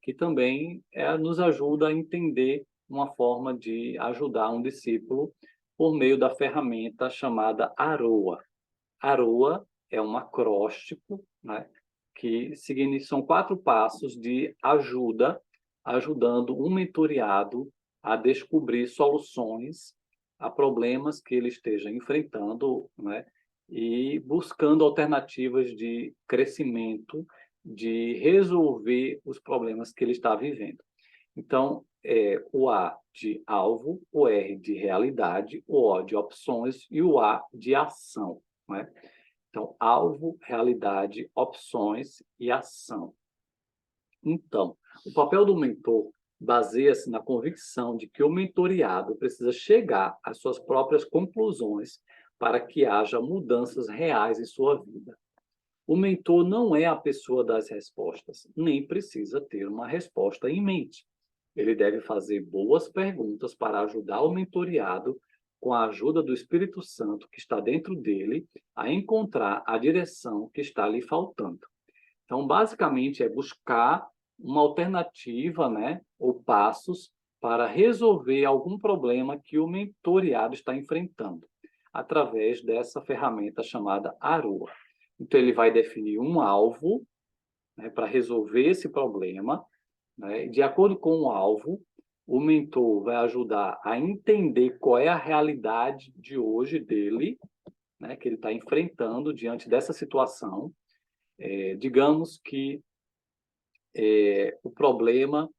que também nos ajuda a entender uma forma de ajudar um discípulo por meio da ferramenta chamada AROA. AROA é um acróstico, né, que são 4 passos de ajuda, ajudando um mentoriado a descobrir soluções a problemas que ele esteja enfrentando, né, e buscando alternativas de crescimento, de resolver os problemas que ele está vivendo. Então, o A de alvo, o R de realidade, o O de opções e o A de ação, né? Então, alvo, realidade, opções e ação. Então, o papel do mentor baseia-se na convicção de que o mentoriado precisa chegar às suas próprias conclusões para que haja mudanças reais em sua vida. O mentor não é a pessoa das respostas, nem precisa ter uma resposta em mente. Ele deve fazer boas perguntas para ajudar o mentoriado, com a ajuda do Espírito Santo que está dentro dele, a encontrar a direção que está lhe faltando. Então, basicamente, é buscar uma alternativa, né, ou passos para resolver algum problema que o mentoriado está enfrentando, através dessa ferramenta chamada Aroa. Então, ele vai definir um alvo, né, para resolver esse problema, né? De acordo com o alvo, o mentor vai ajudar a entender qual é a realidade de hoje dele, né, que ele está enfrentando diante dessa situação. Digamos que o problema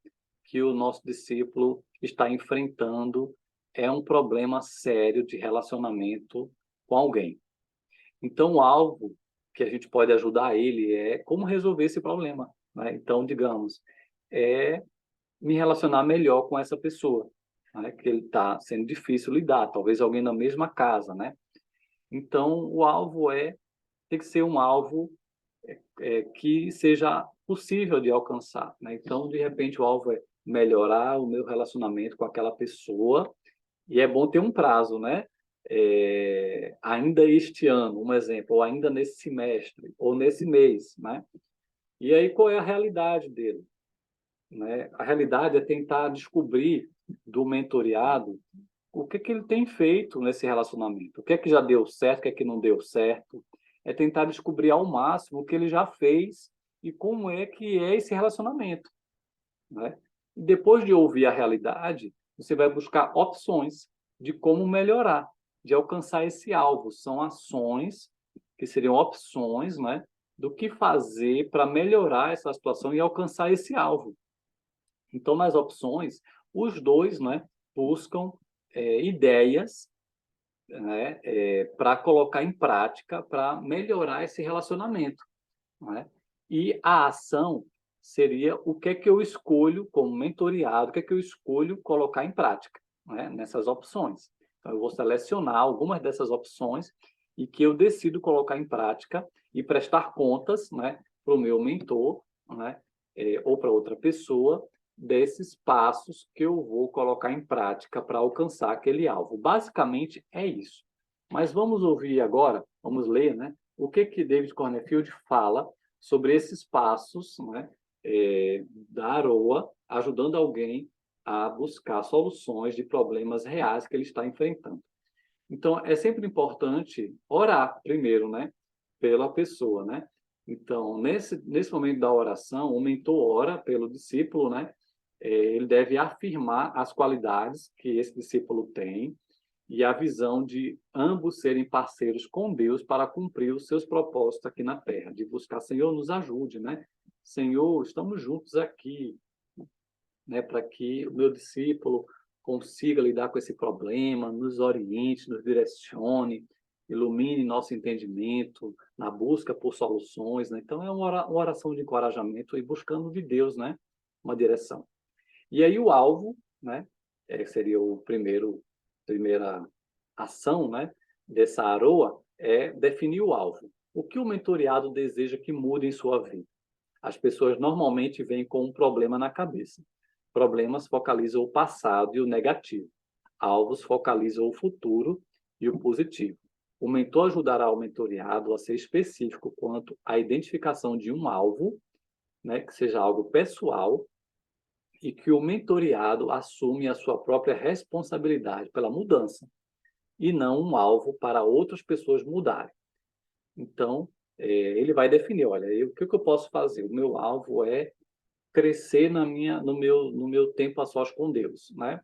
que o nosso discípulo está enfrentando é um problema sério de relacionamento com alguém. Então, o alvo que a gente pode ajudar ele é como resolver esse problema, né? Então, digamos, me relacionar melhor com essa pessoa, né? Que ele está sendo difícil lidar, talvez alguém na mesma casa, né? Então, o alvo tem que ser um alvo que seja possível de alcançar, né? Então, de repente, o alvo é melhorar o meu relacionamento com aquela pessoa, e é bom ter um prazo, né? Ainda este ano, um exemplo, ou ainda nesse semestre, ou nesse mês, né? E aí, qual é a realidade dele, né? A realidade é tentar descobrir do mentoriado o que ele tem feito nesse relacionamento, o que é que já deu certo, o que é que não deu certo, é tentar descobrir ao máximo o que ele já fez e como é que é esse relacionamento, né? E depois de ouvir a realidade, você vai buscar opções de como melhorar, de alcançar esse alvo. São ações que seriam opções, né, do que fazer para melhorar essa situação e alcançar esse alvo. Então, nas opções, os dois, né, buscam ideias, né, para colocar em prática, para melhorar esse relacionamento, né? E a ação seria o que é que eu escolho como mentoriado, o que é que eu escolho colocar em prática, né, nessas opções. Então, eu vou selecionar algumas dessas opções e que eu decido colocar em prática e prestar contas, né, para o meu mentor, né, ou para outra pessoa, desses passos que eu vou colocar em prática para alcançar aquele alvo. Basicamente é isso. Mas vamos ouvir agora, vamos ler, né, o que David Cornfield fala sobre esses passos, né, da Aroa, ajudando alguém a buscar soluções de problemas reais que ele está enfrentando. Então, é sempre importante orar primeiro, né, pela pessoa, né? Então, nesse momento da oração, o mentor ora pelo discípulo, né? Ele deve afirmar as qualidades que esse discípulo tem e a visão de ambos serem parceiros com Deus para cumprir os seus propósitos aqui na Terra, de buscar, Senhor, nos ajude, né? Senhor, estamos juntos aqui, né, para que o meu discípulo consiga lidar com esse problema, nos oriente, nos direcione, ilumine nosso entendimento na busca por soluções, né? Então, é uma oração de encorajamento e buscando de Deus, né, uma direção. E aí o alvo, né, seria o primeira ação, né, dessa Aroa, é definir o alvo. O que o mentoriado deseja que mude em sua vida? As pessoas normalmente vêm com um problema na cabeça. Problemas focalizam o passado e o negativo. Alvos focalizam o futuro e o positivo. O mentor ajudará o mentoriado a ser específico quanto à identificação de um alvo, né, que seja algo pessoal, e que o mentoriado assume a sua própria responsabilidade pela mudança, e não um alvo para outras pessoas mudarem. Então, ele vai definir, olha, o que eu posso fazer? O meu alvo é crescer no meu tempo a sós com Deus, né?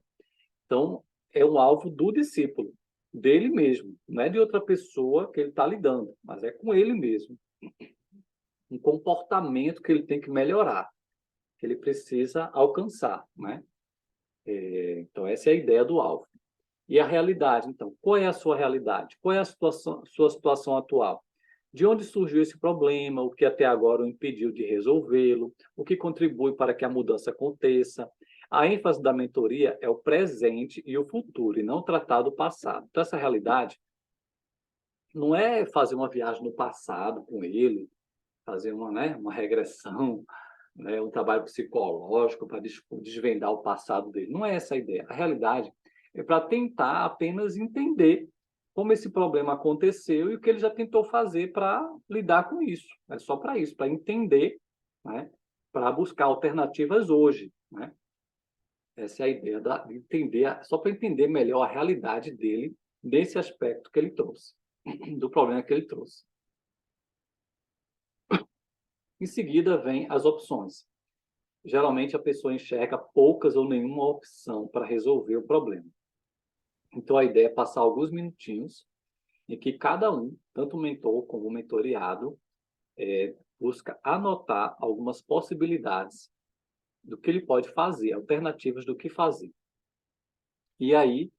Então, é um alvo do discípulo, dele mesmo, não é de outra pessoa que ele está lidando, mas é com ele mesmo. Um comportamento que ele tem que melhorar, que ele precisa alcançar, né? Então, essa é a ideia do alvo. E a realidade, então, qual é a sua realidade? Qual é a sua situação atual? De onde surgiu esse problema? O que até agora o impediu de resolvê-lo? O que contribui para que a mudança aconteça? A ênfase da mentoria é o presente e o futuro, e não tratar do passado. Então, essa realidade não é fazer uma viagem no passado com ele, fazer uma, né, uma regressão, né, um trabalho psicológico para desvendar o passado dele. Não é essa a ideia. A realidade é para tentar apenas entender como esse problema aconteceu e o que ele já tentou fazer para lidar com isso. É só para isso, para entender, né, para buscar alternativas hoje, né? Essa é a ideia de entender, só para entender melhor a realidade dele nesse aspecto que ele trouxe, do problema que ele trouxe. Em seguida, vem as opções. Geralmente, a pessoa enxerga poucas ou nenhuma opção para resolver o problema. Então, a ideia é passar alguns minutinhos em que cada um, tanto o mentor como o mentoriado, busca anotar algumas possibilidades do que ele pode fazer, alternativas do que fazer. E aí,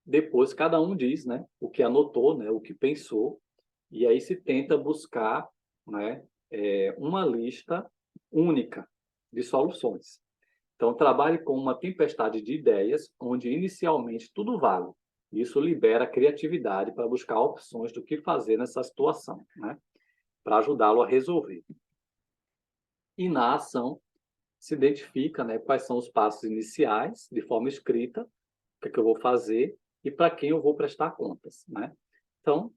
depois, cada um diz, né, o que anotou, né, o que pensou, e aí se tenta buscar, né, uma lista única de soluções. Então, trabalhe com uma tempestade de ideias, onde inicialmente tudo vale. Isso libera a criatividade para buscar opções do que fazer nessa situação, né, para ajudá-lo a resolver. E na ação, se identifica, né, quais são os passos iniciais, de forma escrita, o que eu vou fazer e para quem eu vou prestar contas, né? Então,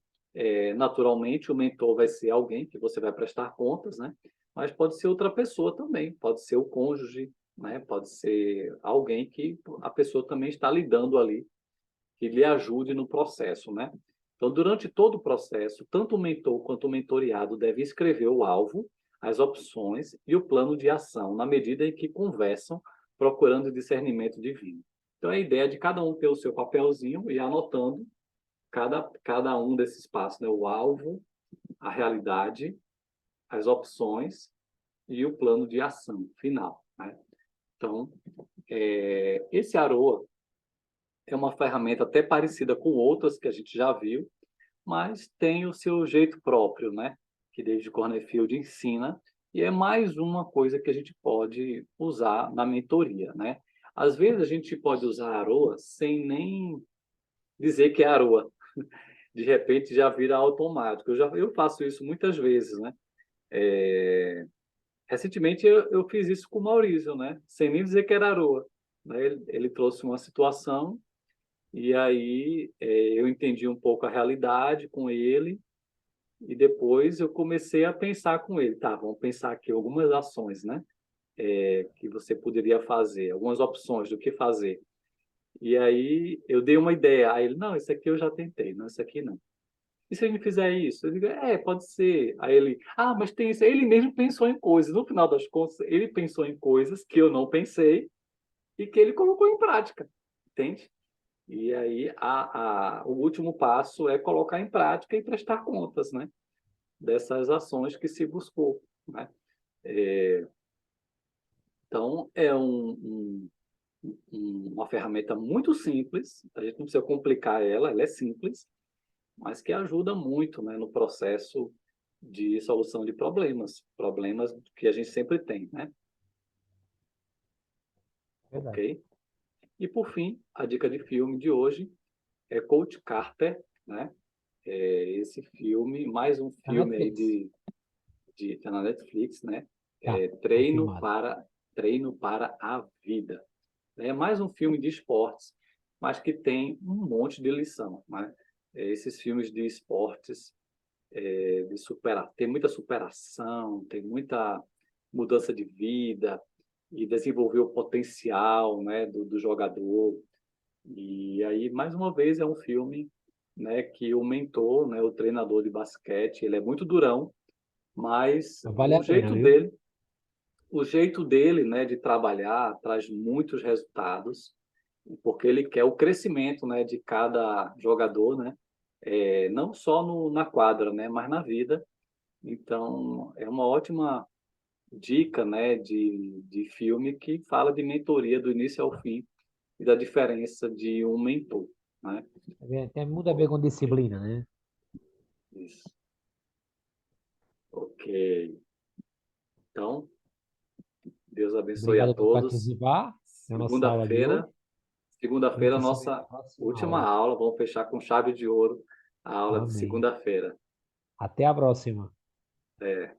naturalmente, o mentor vai ser alguém que você vai prestar contas, né? Mas pode ser outra pessoa também, pode ser o cônjuge, né? Pode ser alguém que a pessoa também está lidando ali, que lhe ajude no processo, né? Então, durante todo o processo, tanto o mentor quanto o mentoriado devem escrever o alvo, as opções e o plano de ação, na medida em que conversam, procurando discernimento divino. Então, a ideia é de cada um ter o seu papelzinho e anotando cada um desses passos, né? O alvo, a realidade, as opções e o plano de ação final, né? Então, esse Aroa é uma ferramenta até parecida com outras que a gente já viu, mas tem o seu jeito próprio, né? Que David Cornfield ensina, e é mais uma coisa que a gente pode usar na mentoria, né? Às vezes a gente pode usar a Aroa sem nem dizer que é Aroa. De repente já vira automático. Eu faço isso muitas vezes, né? Recentemente eu fiz isso com o Maurício, né? Sem nem dizer que era Aroa. Né? Ele trouxe uma situação e aí eu entendi um pouco a realidade com ele e depois eu comecei a pensar com ele. Tá, vamos pensar aqui algumas ações, né? Que você poderia fazer, algumas opções do que fazer. E aí eu dei uma ideia. Aí ele, não, isso aqui eu já tentei, não, isso aqui não. E se a gente fizer isso? Eu digo, pode ser. Aí ele, mas tem isso. Ele mesmo pensou em coisas. No final das contas, ele pensou em coisas que eu não pensei e que ele colocou em prática, entende? E aí o último passo é colocar em prática e prestar contas, né? Dessas ações que se buscou, né? Então, é uma ferramenta muito simples, a gente não precisa complicar ela é simples, mas que ajuda muito, né, no processo de solução de problemas que a gente sempre tem, né? Verdade. Ok? E por fim, a dica de filme de hoje é Coach Carter, né? Esse filme, mais um Da filme aí Netflix. tá na Netflix, né? Tá, Treino confirmado. para Treino para a Vida. É mais um filme de esportes, mas que tem um monte de lição, né? Esses filmes de esportes tem muita superação, tem muita mudança de vida e desenvolver o potencial, né, do jogador. E aí, mais uma vez, é um filme, né, que o mentor, né, o treinador de basquete, ele é muito durão, mas Vale a pena, viu? o jeito dele, né, de trabalhar traz muitos resultados, porque ele quer o crescimento, né, de cada jogador, né, não só na quadra, né, mas na vida. Então, é uma ótima dica, né, de filme que fala de mentoria do início ao fim e da diferença de um mentor, né? Tem muito a ver com Ok, disciplina, né? isso. Ok. Então, Deus abençoe a Obrigado por todos. participar. na nossa aula de hoje. A Segunda-feira, gente se vê na nossa próxima última aula. aula. Vamos fechar com chave de ouro a aula de Amém. segunda-feira. Até a próxima. É.